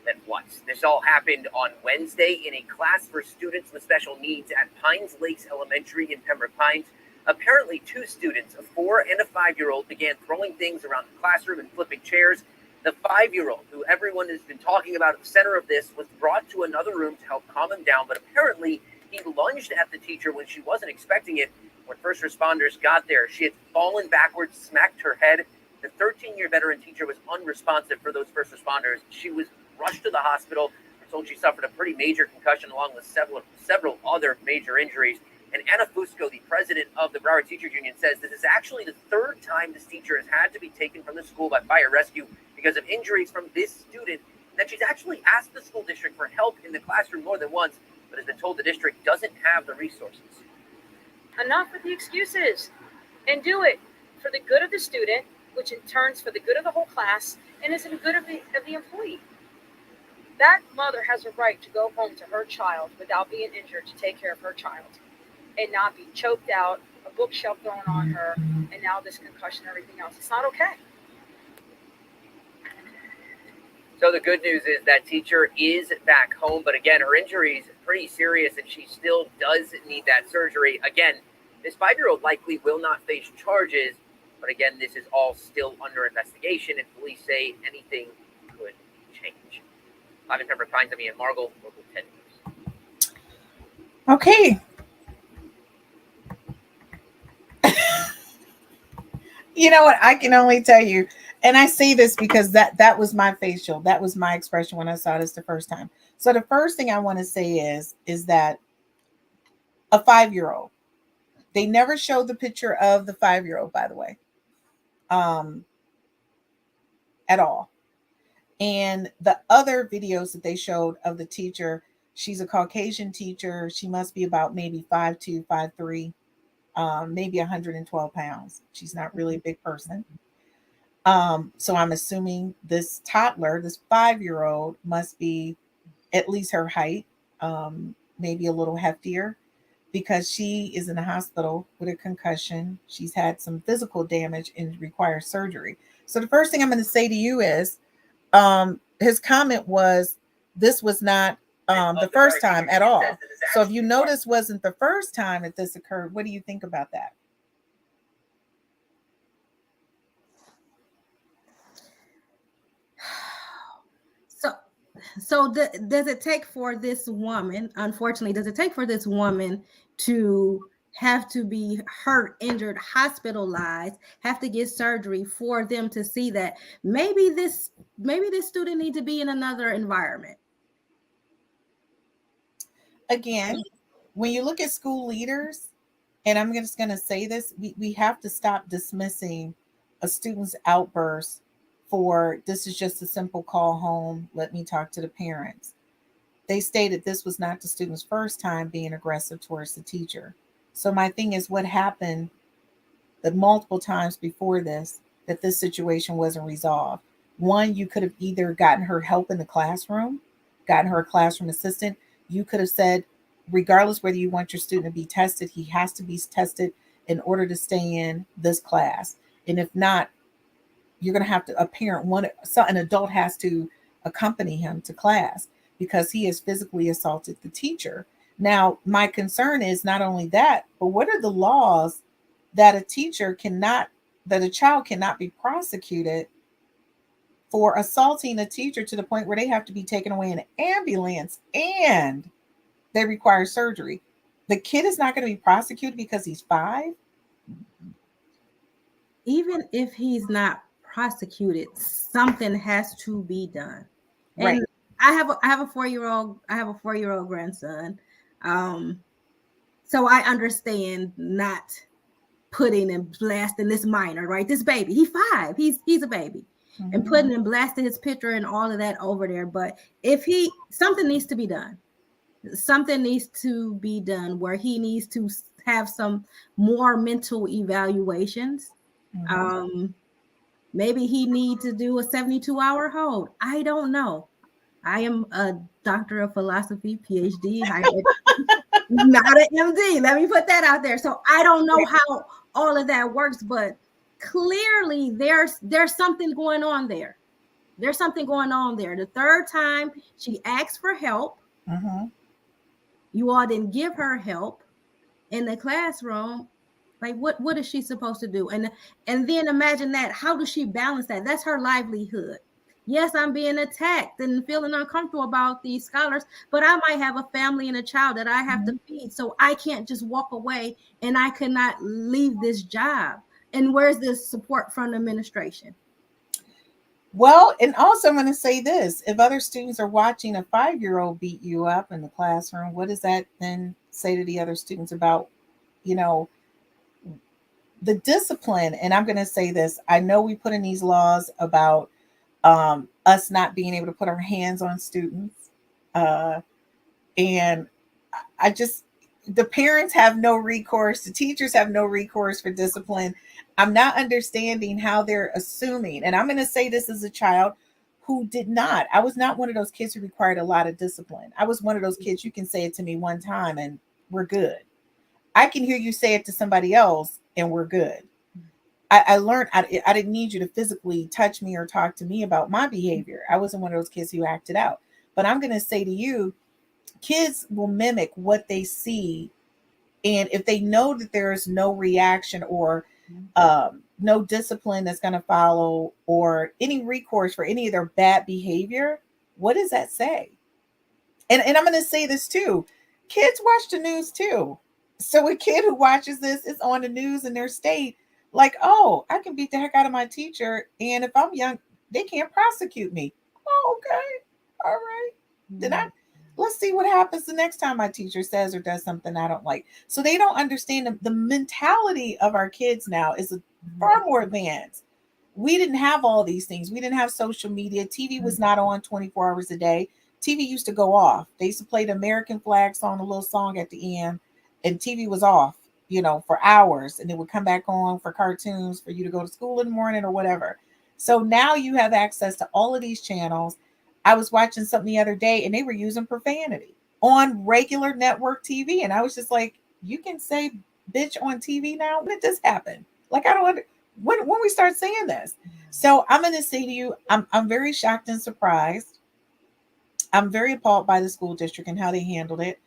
than once. This all happened on Wednesday in a class for students with special needs at Pines Lakes Elementary in Pembroke Pines. Apparently, two students, a 4- and a 5-year-old, began throwing things around the classroom and flipping chairs. The 5-year-old, who everyone has been talking about at the center of this, was brought to another room to help calm him down, but apparently he lunged at the teacher when she wasn't expecting it. When first responders got there, she had fallen backwards, smacked her head. The 13-year veteran teacher was unresponsive for those first responders. She was rushed to the hospital. We're told she suffered a pretty major concussion along with several other major injuries. And Anna Fusco, the president of the Broward Teachers Union, says this is actually the third time this teacher has had to be taken from the school by fire rescue because of injuries from this student, and that she's actually asked the school district for help in the classroom more than once, but has been told the district doesn't have the resources. Enough with the excuses, and do it for the good of the student, which in turns for the good of the whole class, and is in the good of the employee. That mother has a right to go home to her child without being injured to take care of her child and not be choked out, a bookshelf thrown on her, and now this concussion and everything else. It's not okay. So the good news is that teacher is back home, but again, her injury is pretty serious and she still does need that surgery. Again, this 5-year-old likely will not face charges, but again, this is all still under investigation and police say anything could change. Live in Pembroke Pines, I'm Ian Margol, Local 10 News. Okay. You know what? I can only tell you, and I say this because that was my facial. That was my expression when I saw this the first time. So the first thing I want to say is that a 5-year-old, they never showed the picture of the 5-year-old, by the way, at all. And the other videos that they showed of the teacher, she's a Caucasian teacher. She must be about maybe 5'2", 5'3", maybe 112 pounds. She's not really a big person. So I'm assuming this toddler, this 5-year-old, must be at least her height, maybe a little heftier, because she is in the hospital with a concussion. She's had some physical damage and requires surgery. So the first thing I'm going to say to you is, his comment was, this was not the first time at all. So if you notice wasn't the first time that this occurred, what do you think about that? So does it take for this woman, unfortunately, does it take for this woman to have to be hurt, injured, hospitalized, have to get surgery for them to see that maybe this student needs to be in another environment? Again, when you look at school leaders, and I'm just going to say this, we have to stop dismissing a student's outburst for this is just a simple call home, let me talk to the parents. They stated this was not the student's first time being aggressive towards the teacher. So my thing is, what happened the multiple times before this that this situation wasn't resolved? One, you could have either gotten her help in the classroom, gotten her a classroom assistant. You could have said, regardless whether you want your student to be tested, he has to be tested in order to stay in this class. And if not, you're going to have to, an adult has to accompany him to class because he has physically assaulted the teacher. Now, my concern is not only that, but what are the laws that a child cannot be prosecuted for assaulting a teacher to the point where they have to be taken away in an ambulance and they require surgery? The kid is not going to be prosecuted because he's 5? Even if he's not prosecuted, something has to be done. Right. And I have a 4-year-old grandson. So I understand not putting and blasting this minor, right? This baby, he's 5, he's a baby. Mm-hmm. And putting and blasting his picture and all of that over there. But if something needs to be done. Something needs to be done where he needs to have some more mental evaluations. Mm-hmm. Maybe he needs to do a 72-hour hold. I don't know. I am a doctor of philosophy, PhD, not an MD. Let me put that out there. So I don't know how all of that works, but clearly there's something going on there. There's something going on there. The third time she asked for help, you all didn't give her help in the classroom. Like what is she supposed to do? And then imagine that. How does she balance that? That's her livelihood. Yes, I'm being attacked and feeling uncomfortable about these scholars, but I might have a family and a child that I have to feed. So I can't just walk away and I could not leave this job. And where's this support from the administration? Well, and also I'm going to say this. If other students are watching a 5-year-old beat you up in the classroom, what does that then say to the other students about, you know, the discipline? And I'm going to say this. I know we put in these laws about us not being able to put our hands on students. And I just, the parents have no recourse. The teachers have no recourse for discipline. I'm not understanding how they're assuming. And I'm going to say this as a child who did not. I was not one of those kids who required a lot of discipline. I was one of those kids, you can say it to me one time and we're good. I can hear you say it to somebody else and we're good. I learned I didn't need you to physically touch me or talk to me about my behavior. I wasn't one of those kids who acted out. But I'm going to say to you, kids will mimic what they see. And if they know that there is no reaction or no discipline that's going to follow or any recourse for any of their bad behavior, what does that say? And I'm going to say this too. Kids watch the news too. So a kid who watches this is on the news in their state, like, oh, I can beat the heck out of my teacher. And if I'm young, they can't prosecute me. Oh, okay. All right. Then let's see what happens the next time my teacher says or does something I don't like. So they don't understand the mentality of our kids now is far more advanced. We didn't have all these things. We didn't have social media. TV was not on 24 hours a day. TV used to go off. They used to play the American flag song, a little song at the end, and TV was off, for hours. And it would come back on for cartoons for you to go to school in the morning or whatever. So now you have access to all of these channels. I was watching something the other day and they were using profanity on regular network TV. And I was just like, you can say bitch on TV now? When did this happen? Like, I don't when we start saying this. So I'm going to say to you, I'm very shocked and surprised. I'm very appalled by the school district and how they handled it.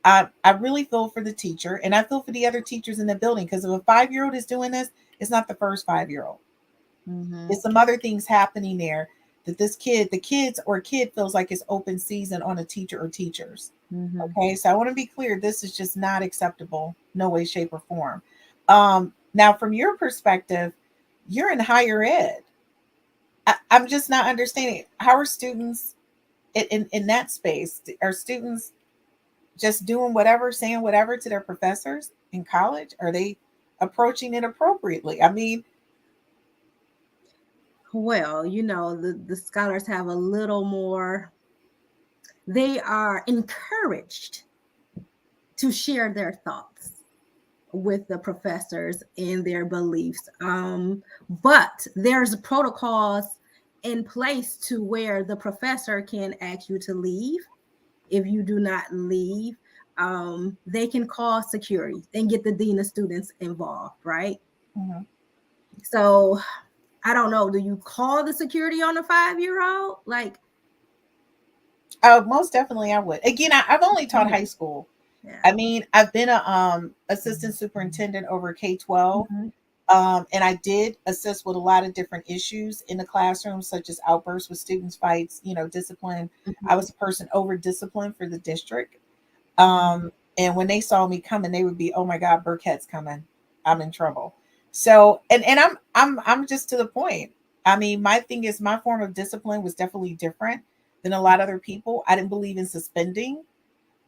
I really feel for the teacher and I feel for the other teachers in the building, because if a 5-year-old is doing this, it's not the first 5-year-old. It's some other things happening there that the kid feels like it's open season on a teacher or teachers. Okay. So I want to be clear. This is just not acceptable. No way, shape or form. Now from your perspective, you're in higher ed. I'm just not understanding, how are students in that space? Are students just doing whatever, saying whatever to their professors in college? Are they approaching it appropriately? I mean, well, the scholars have a little more, they are encouraged to share their thoughts with the professors and their beliefs. But there's protocols in place to where the professor can ask you to leave. If you do not leave, they can call security and get the dean of students involved, right? So I don't know. Do you call the security on a 5-year-old? Like, most definitely I would. Again, I've only taught high school. Yeah. I mean, I've been a assistant superintendent over K-12. And I did assist with a lot of different issues in the classroom, such as outbursts with students, fights, discipline. I was a person over discipline for the district. And when they saw me coming, they would be, oh my God, Burkett's coming. I'm in trouble. So, and I'm just to the point. I mean, my thing is, my form of discipline was definitely different than a lot of other people. I didn't believe in suspending.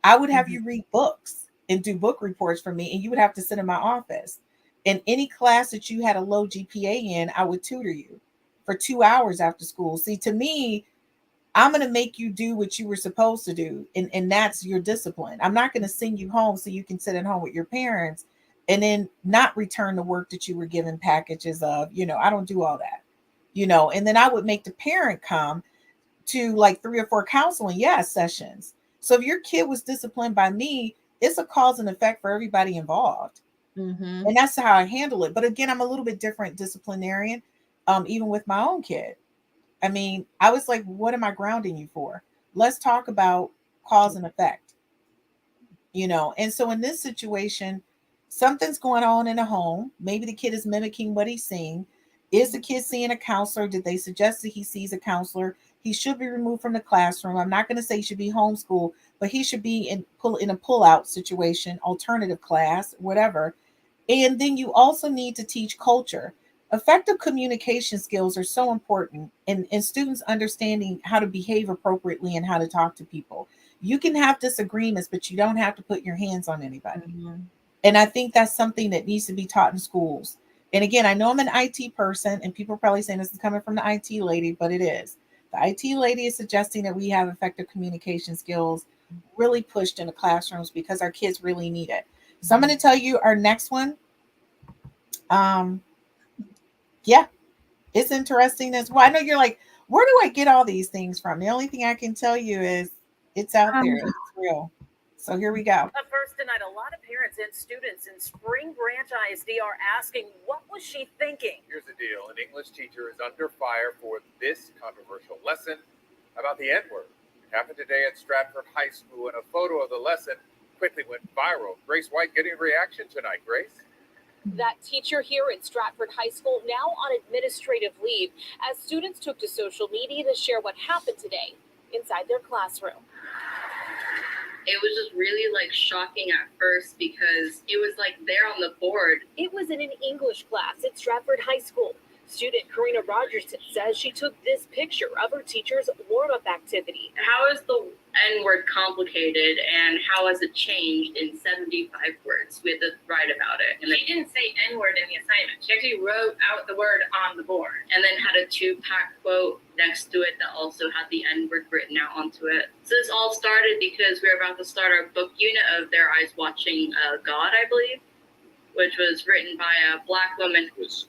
I would have you read books and do book reports for me, and you would have to sit in my office. In any class that you had a low GPA in, I would tutor you for 2 hours after school. See, to me, I'm going to make you do what you were supposed to do. And that's your discipline. I'm not going to send you home so you can sit at home with your parents and then not return the work that you were given packages of. I don't do all that, and then I would make the parent come to like 3 or 4 counseling, sessions. So if your kid was disciplined by me, it's a cause and effect for everybody involved. Mm-hmm. And that's how I handle it. But again, I'm a little bit different disciplinarian, even with my own kid. I mean, I was like, what am I grounding you for? Let's talk about cause and effect, And so in this situation, something's going on in a home. Maybe the kid is mimicking what he's seeing. Is the kid seeing a counselor? Did they suggest that he sees a counselor? He should be removed from the classroom. I'm not going to say he should be homeschooled, but he should be in a pull-out situation, alternative class, whatever. And then you also need to teach culture. Effective communication skills are so important, and students understanding how to behave appropriately and how to talk to people. You can have disagreements, but you don't have to put your hands on anybody. Mm-hmm. And I think that's something that needs to be taught in schools. And again, I know I'm an IT person, and people are probably saying this is coming from the IT lady, but it is. The IT lady is suggesting that we have effective communication skills really pushed in the classrooms because our kids really need it. So I'm going to tell you our next one. Yeah, it's interesting as well. I know you're like, where do I get all these things from? The only thing I can tell you is it's out there. It's real. So here we go. Up first tonight, a lot of parents and students in Spring Branch ISD are asking, what was she thinking? Here's the deal. An English teacher is under fire for this controversial lesson about the N-word. It happened today at Stratford High School, and a photo of the lesson quickly went viral. Grace White getting a reaction tonight. Grace? That teacher here at Stratford High School now on administrative leave as students took to social media to share what happened today inside their classroom. It was just really shocking at first because it was there on the board. It was in an English class at Stratford High School. Student Karina Rogerson says she took this picture of her teacher's warm-up activity. How is the N-word complicated and how has it changed in 75 words? We had to write about it. And she didn't say N-word in the assignment. She actually wrote out the word on the board and then had a Tupac quote next to it that also had the N-word written out onto it. So this all started because we were about to start our book unit of Their Eyes Watching God, I believe, which was written by a Black woman. It was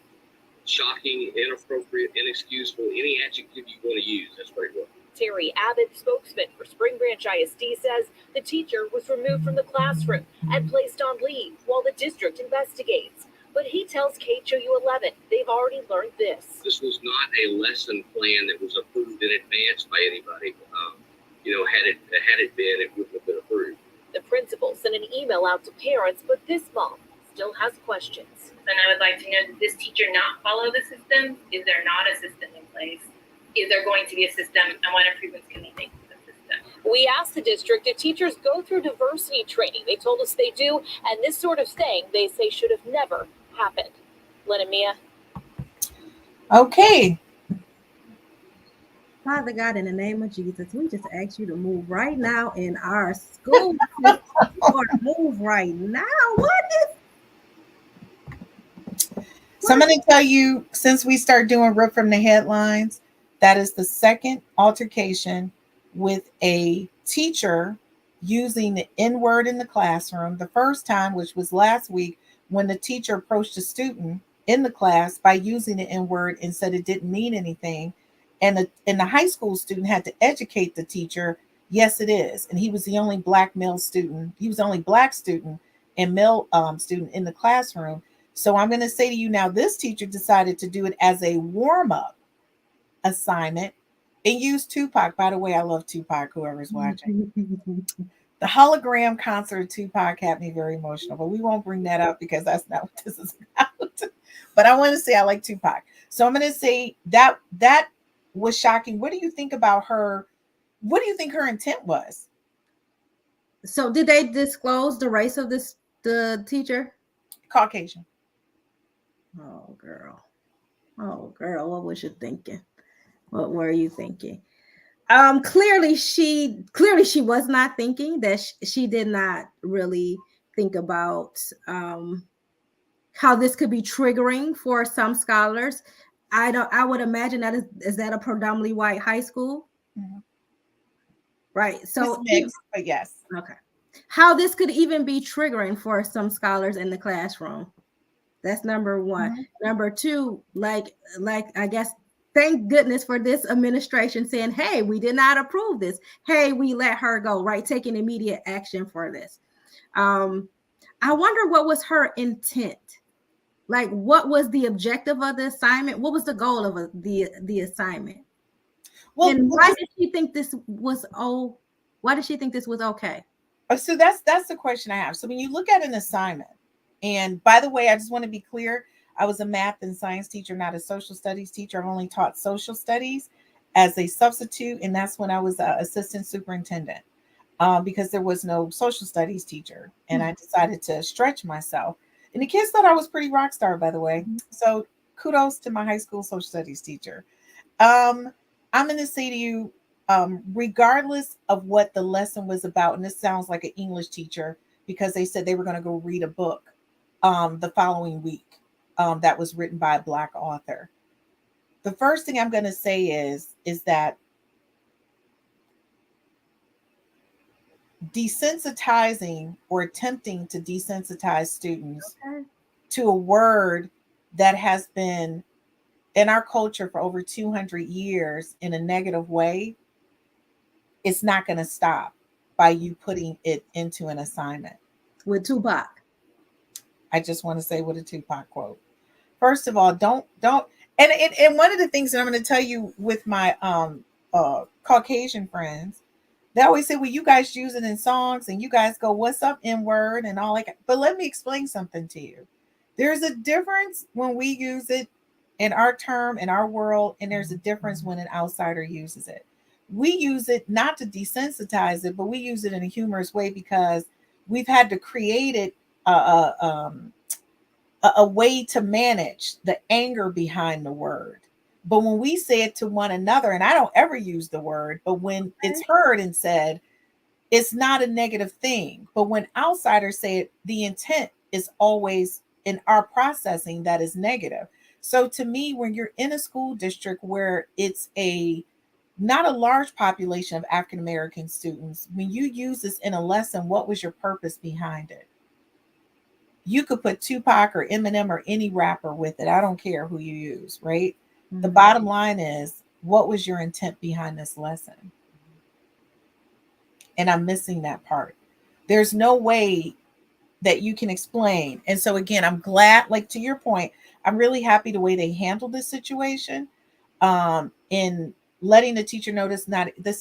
shocking, inappropriate, inexcusable, any adjective you want to use. That's what it was. Terry Abbott, spokesman for Spring Branch ISD, says the teacher was removed from the classroom and placed on leave while the district investigates. But he tells KHOU 11 they've already learned this. This was not a lesson plan that was approved in advance by anybody. Had it been, it wouldn't have been approved. The principal sent an email out to parents, but this mom still has questions. And I would like to know, did this teacher not follow the system? Is there not a system in place? Is there going to be a system, and what improvements can we make to the system? We asked the district if teachers go through diversity training. They told us they do, and this sort of thing they say should have never happened. Len and Mia. Okay. Father God, in the name of Jesus, we just ask you to move right now in our school. Lord, move right now. So I'm going to tell you, since we start doing Rip from the Headlines, that is the second altercation with a teacher using the N-word in the classroom. The first time, which was last week, when the teacher approached a student in the class by using the N-word and said it didn't mean anything. And the high school student had to educate the teacher, yes, it is. And he was the only black male student. He was the only black student and male student in the classroom. So I'm going to say to you now, this teacher decided to do it as a warm-up assignment and use Tupac. By the way, I love Tupac, whoever's watching. The hologram concert of Tupac had me very emotional, but we won't bring that up because that's not what this is about. But I want to say I like Tupac. So I'm going to say that was shocking. What do you think about her? What do you think her intent was? So did they disclose the race of the teacher? Caucasian. Oh, girl. What was you thinking? What were you thinking? Clearly she was not thinking that. She did not really think about how this could be triggering for some scholars. I would imagine that is that a predominantly white high school? Mm-hmm. Right. So it's mixed, but yes. Okay. How this could even be triggering for some scholars in the classroom. That's number one. Mm-hmm. Number two, like I guess thank goodness for this administration saying, hey, we did not approve this. Hey, we let her go, right? Taking immediate action for this. I wonder what was her intent. Like, what was the objective of the assignment? What was the goal of the assignment? Well, and why did she think this was why did she think this was okay? So that's the question I have. So when you look at an assignment, and by the way, I just want to be clear, I was a math and science teacher, not a social studies teacher. I've only taught social studies as a substitute, and that's when I was an assistant superintendent, because there was no social studies teacher, and I decided to stretch myself. And the kids thought I was pretty rock star, by the way. So kudos to my high school social studies teacher. I'm going to say to you, regardless of what the lesson was about, and this sounds like an English teacher because they said they were going to go read a book the following week that was written by a Black author. The first thing I'm going to say is that desensitizing or attempting to desensitize students to a word that has been in our culture for over 200 years in a negative way, it's not going to stop by you putting it into an assignment. With Tupac. I just want to say with a Tupac quote. First of all, don't and one of the things that I'm going to tell you with my Caucasian friends, they always say, well, you guys use it in songs and you guys go, what's up, N-word and all that. But let me explain something to you. There's a difference when we use it in our term, in our world, and there's a difference when an outsider uses it. We use it not to desensitize it, but we use it in a humorous way because we've had to create it a way to manage the anger behind the word. But when we say it to one another, and I don't ever use the word, but when it's heard and said, it's not a negative thing. But when outsiders say it, the intent is always in our processing that is negative. So to me, when you're in a school district where it's not a large population of African American students, when you use this in a lesson, what was your purpose behind it? You could put Tupac or Eminem or any rapper with it. I don't care who you use, right? The bottom line is, what was your intent behind this lesson? And I'm missing that part. There's no way that you can explain. And so again, I'm glad, like to your point, I'm really happy the way they handled this situation, in letting the teacher know this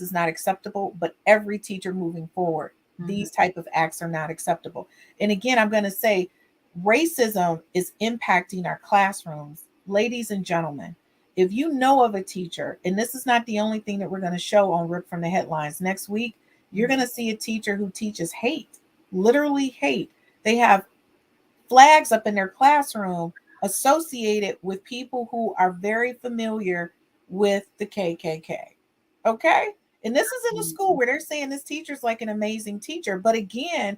is not acceptable, but every teacher moving forward, these type of acts are not acceptable. And again, I'm going to say racism is impacting our classrooms. Ladies and gentlemen, if you know of a teacher, and this is not the only thing that we're going to show on Rip from the Headlines next week, you're going to see a teacher who teaches hate, literally hate. They have flags up in their classroom associated with people who are very familiar with the KKK. Okay? And this is in a school where they're saying this teacher's like an amazing teacher. But again,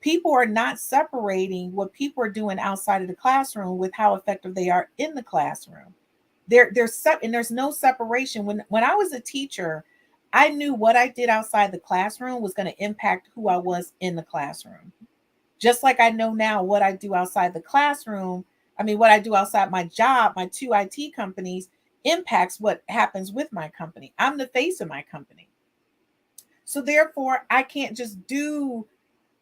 people are not separating what people are doing outside of the classroom with how effective they are in the classroom. And there's no separation. When I was a teacher, I knew what I did outside the classroom was going to impact who I was in the classroom. Just like I know now what I do outside the classroom, what I do outside my job, my 2 IT companies, impacts what happens with my company. I'm the face of my company. So therefore, I can't just do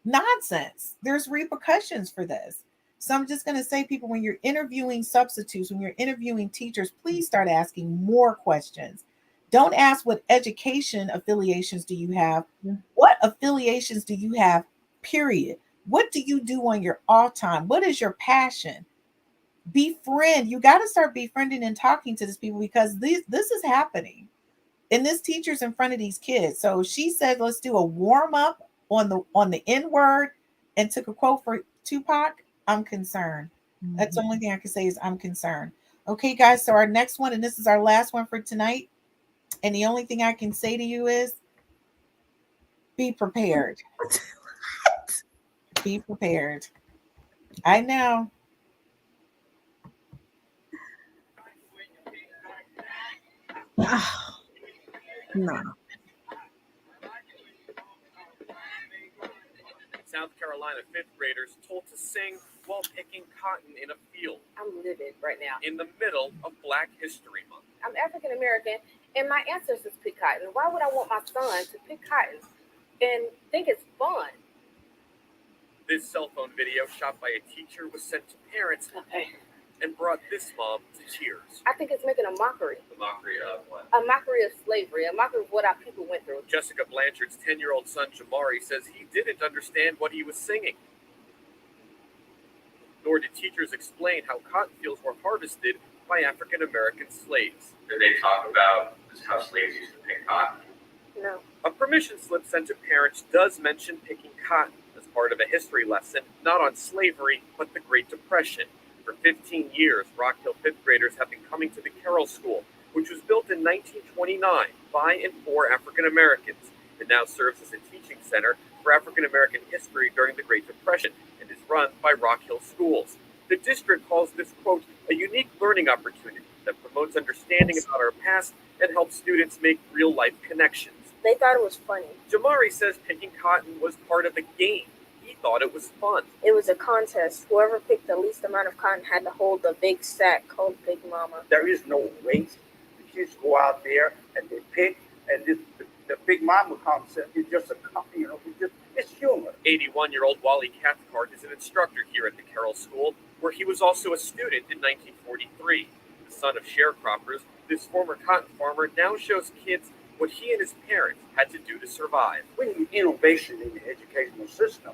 nonsense. There's repercussions for this. So I'm just going to say, people, when you're interviewing substitutes, when you're interviewing teachers, please start asking more questions. Don't ask what education affiliations do you have? What affiliations do you have, period? What do you do on your off time? What is your passion? Befriend. You got to start befriending and talking to these people because this is happening. And this teacher's in front of these kids. So she said, let's do a warm up on the N word and took a quote for Tupac. I'm concerned. That's the only thing I can say is I'm concerned. Okay, guys. So our next one, and this is our last one for tonight. And the only thing I can say to you is be prepared. Be prepared. I know. No. South Carolina fifth graders told to sing while picking cotton in a field. I'm livid right now. In the middle of Black History Month. I'm African American, and my ancestors picked cotton. Why would I want my son to pick cotton and think it's fun? This cell phone video shot by a teacher was sent to parents and brought this mom to tears. I think it's making a mockery. The mockery of what? A mockery of slavery, a mockery of what our people went through. Jessica Blanchard's 10-year-old son, Jamari, says he didn't understand what he was singing. Nor did teachers explain how cotton fields were harvested by African-American slaves. Did they talk about how slaves used to pick cotton? No. A permission slip sent to parents does mention picking cotton as part of a history lesson, not on slavery, but the Great Depression. For 15 years, Rock Hill fifth graders have been coming to the Carroll School, which was built in 1929 by and for African Americans. It now serves as a teaching center for African American history during the Great Depression and is run by Rock Hill Schools. The district calls this, quote, a unique learning opportunity that promotes understanding about our past and helps students make real-life connections. They thought it was funny. Jamari says picking cotton was part of a game. He thought it was fun. It was a contest. Whoever picked the least amount of cotton had to hold the big sack called Big Mama. There is no race. The kids go out there and they pick, and the Big Mama concept is just a, it's humor. 81-year-old Wally Cathcart is an instructor here at the Carroll School, where he was also a student in 1943. The son of sharecroppers, this former cotton farmer now shows kids what he and his parents had to do to survive. We need innovation in the educational system,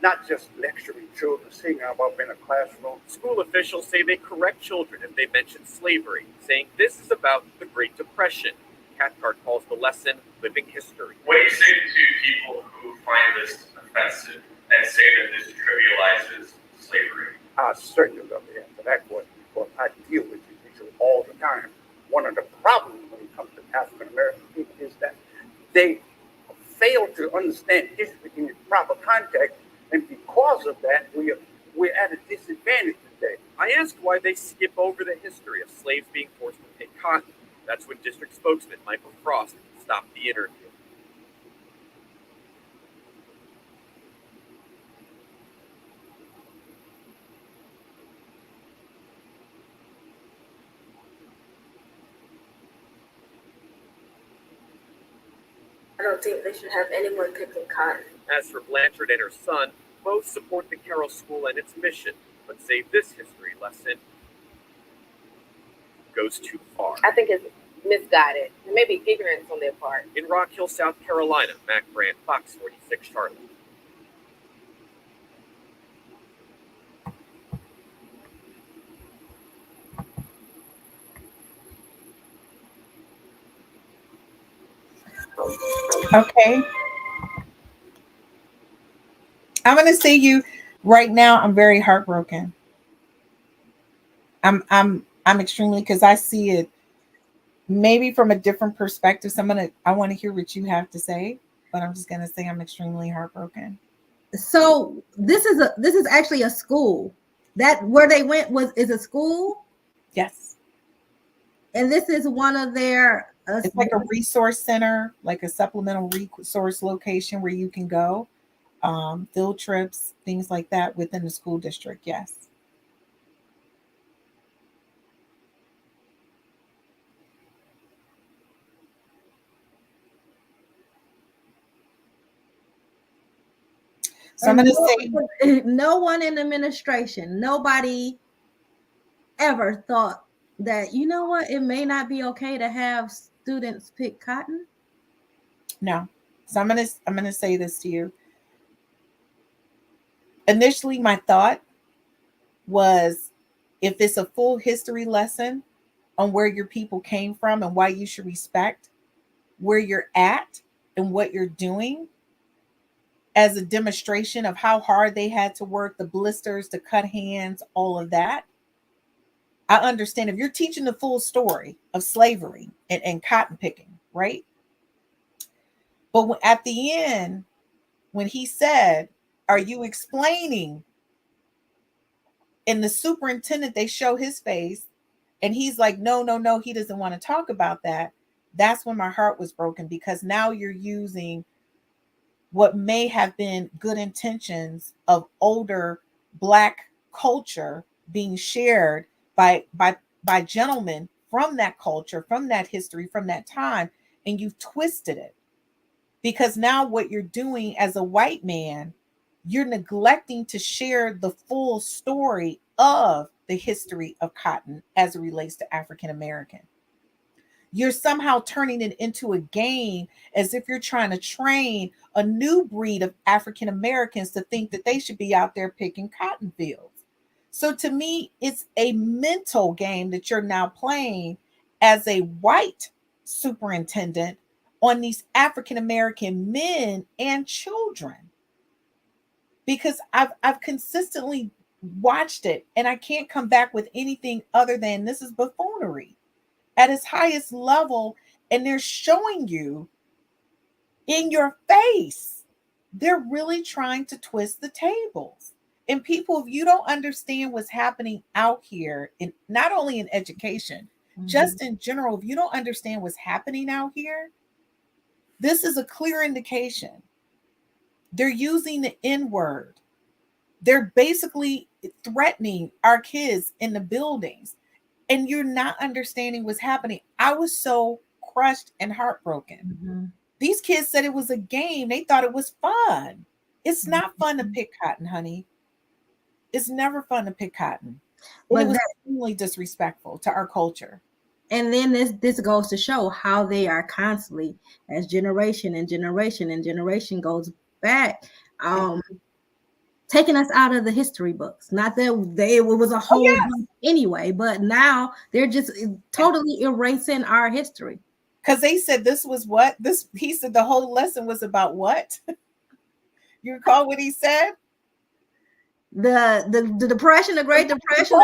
not just lecturing children, sitting up in a classroom. School officials say they correct children if they mention slavery, saying this is about the Great Depression. Cathcart calls the lesson living history. What do you say to people who find this offensive and say that this trivializes slavery? I certainly love the answer to that question because I deal with these issues all the time. One of the problems when it comes to African American people is that they fail to understand history in its proper context, and because of that, we're at a disadvantage today. I asked why they skip over the history of slaves being forced to pick cotton. That's when district spokesman Michael Frost stopped the interview. I don't think they should have anyone picking cotton. As for Blanchard and her son, both support the Carroll School and its mission, but say this history lesson goes too far. I think it's misguided. Maybe ignorance on their part. In Rock Hill, South Carolina, Mac Brand, Fox 46 Charlotte. Okay. I'm going to say you right now, I'm very heartbroken. I'm extremely, because I see it maybe from a different perspective. So I want to hear what you have to say, but I'm just going to say I'm extremely heartbroken. So this is actually a school. That where they went is a school? Yes. And this is one of their it's like a resource center, like a supplemental resource location where you can go, field trips, things like that within the school district. Yes. So I'm going to say no one in administration, nobody ever thought that, you know what, it may not be okay to have students pick cotton. No. So I'm going to say this to you. Initially, my thought was if it's a full history lesson on where your people came from and why you should respect where you're at and what you're doing, as a demonstration of how hard they had to work, the blisters, the cut hands, all of that. I understand if you're teaching the full story of slavery and cotton picking, right? But at the end, when he said, are you explaining? And the superintendent, they show his face and he's like, no, he doesn't want to talk about that. That's when my heart was broken, because now you're using what may have been good intentions of older Black culture being shared by gentlemen from that culture, from that history, from that time, and you've twisted it. Because now what you're doing as a white man, you're neglecting to share the full story of the history of cotton as it relates to African American. You're somehow turning it into a game as if you're trying to train a new breed of African Americans to think that they should be out there picking cotton fields. So to me, it's a mental game that you're now playing as a white superintendent on these African American men and children. Because I've consistently watched it and I can't come back with anything other than this is buffoonery at its highest level, and they're showing you in your face. They're really trying to twist the tables. And people, if you don't understand what's happening out here, in not only in education, just in general, if you don't understand what's happening out here, this is a clear indication. They're using the N word. They're basically threatening our kids in the buildings. And you're not understanding what's happening. I was so crushed and heartbroken. These kids said it was a game. They thought it was fun. It's not fun to pick cotton, honey. It's never fun to pick cotton. And it was extremely disrespectful to our culture. And then this goes to show how they are constantly, as generation and generation and generation goes back, taking us out of the history books. Not that it was a whole book anyway, but now they're just totally erasing our history. Because they said this was what? He said the whole lesson was about what? You recall what he said? The Depression, the Great Depression.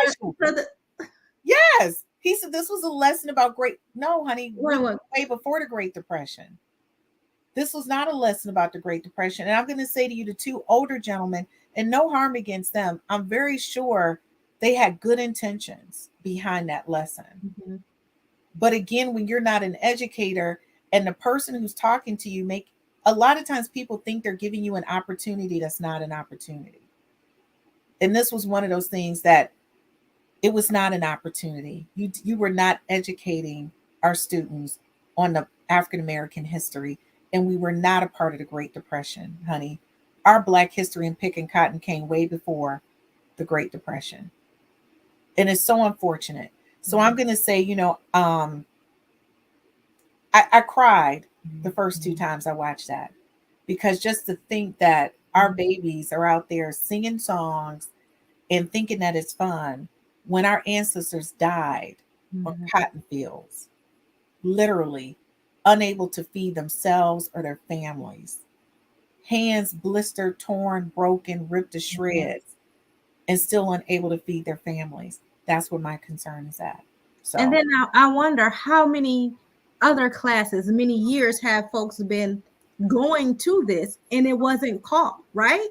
Yes. He said this was a lesson about no, honey, way before the Great Depression. This was not a lesson about the Great Depression. And I'm going to say to you, the two older gentlemen, and no harm against them, I'm very sure they had good intentions behind that lesson. But again, when you're not an educator and the person who's talking to you a lot of times people think they're giving you an opportunity that's not an opportunity. And this was one of those things that it was not an opportunity. You were not educating our students on the African American history, and we were not a part of the Great Depression, honey. Our Black history in picking cotton came way before the Great Depression. And it's so unfortunate. So I'm going to say, I cried the first two times I watched that, because just to think that our babies are out there singing songs and thinking that it's fun when our ancestors died on cotton fields, literally unable to feed themselves or their families. Hands blistered, torn, broken, ripped to shreds, and still unable to feed their families. That's where my concern is at. So, and then I wonder how many other classes, many years have folks been going to this and it wasn't caught, right?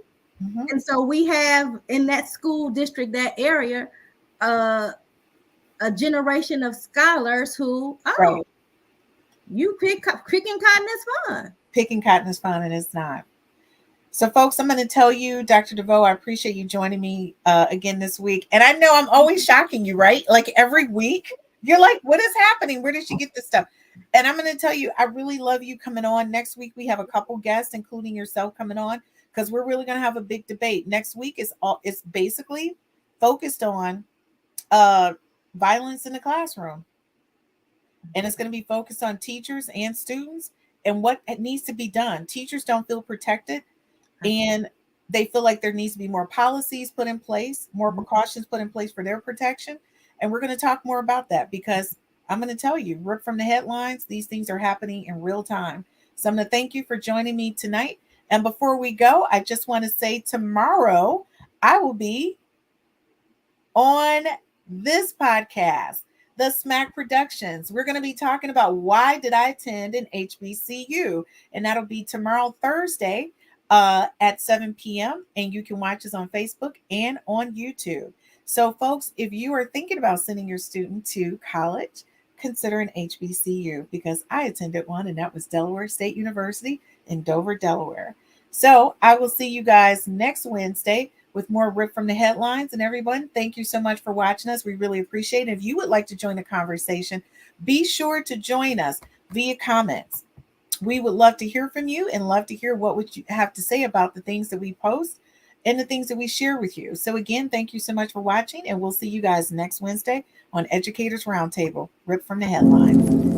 And so we have in that school district, that area, a generation of scholars who, you picking cotton is fun. Picking cotton is fun, and it's not. So, folks, I'm going to tell you, Dr. DeVoe, I appreciate you joining me again this week. And I know I'm always shocking you, right? Like every week, you're like, what is happening? Where did she get this stuff? And I'm going to tell you, I really love you coming on. Next week, we have a couple guests, including yourself, coming on, because we're really going to have a big debate. Next week it's basically focused on violence in the classroom. And it's going to be focused on teachers and students and what needs to be done. Teachers don't feel protected. And they feel like there needs to be more policies put in place, more precautions put in place for their protection. And we're going to talk more about that, because I'm going to tell you, right from the headlines, these things are happening in real time. So I'm going to thank you for joining me tonight. And before we go, I just want to say tomorrow I will be on this podcast, The Smack Productions. We're going to be talking about why did I attend an HBCU? And that'll be tomorrow, Thursday, at 7 p.m. And you can watch us on Facebook and on YouTube. So, folks, if you are thinking about sending your student to college, consider an HBCU, because I attended one, and that was Delaware State University in Dover, Delaware. So I will see you guys next Wednesday with more Rip from the Headlines. And everyone, thank you so much for watching us. We really appreciate it. If you would like to join the conversation, be sure to join us via comments. We would love to hear from you and love to hear what would you have to say about the things that we post and the things that we share with you. So again, thank you so much for watching, and we'll see you guys next Wednesday on Educators Roundtable, Rip from the Headlines.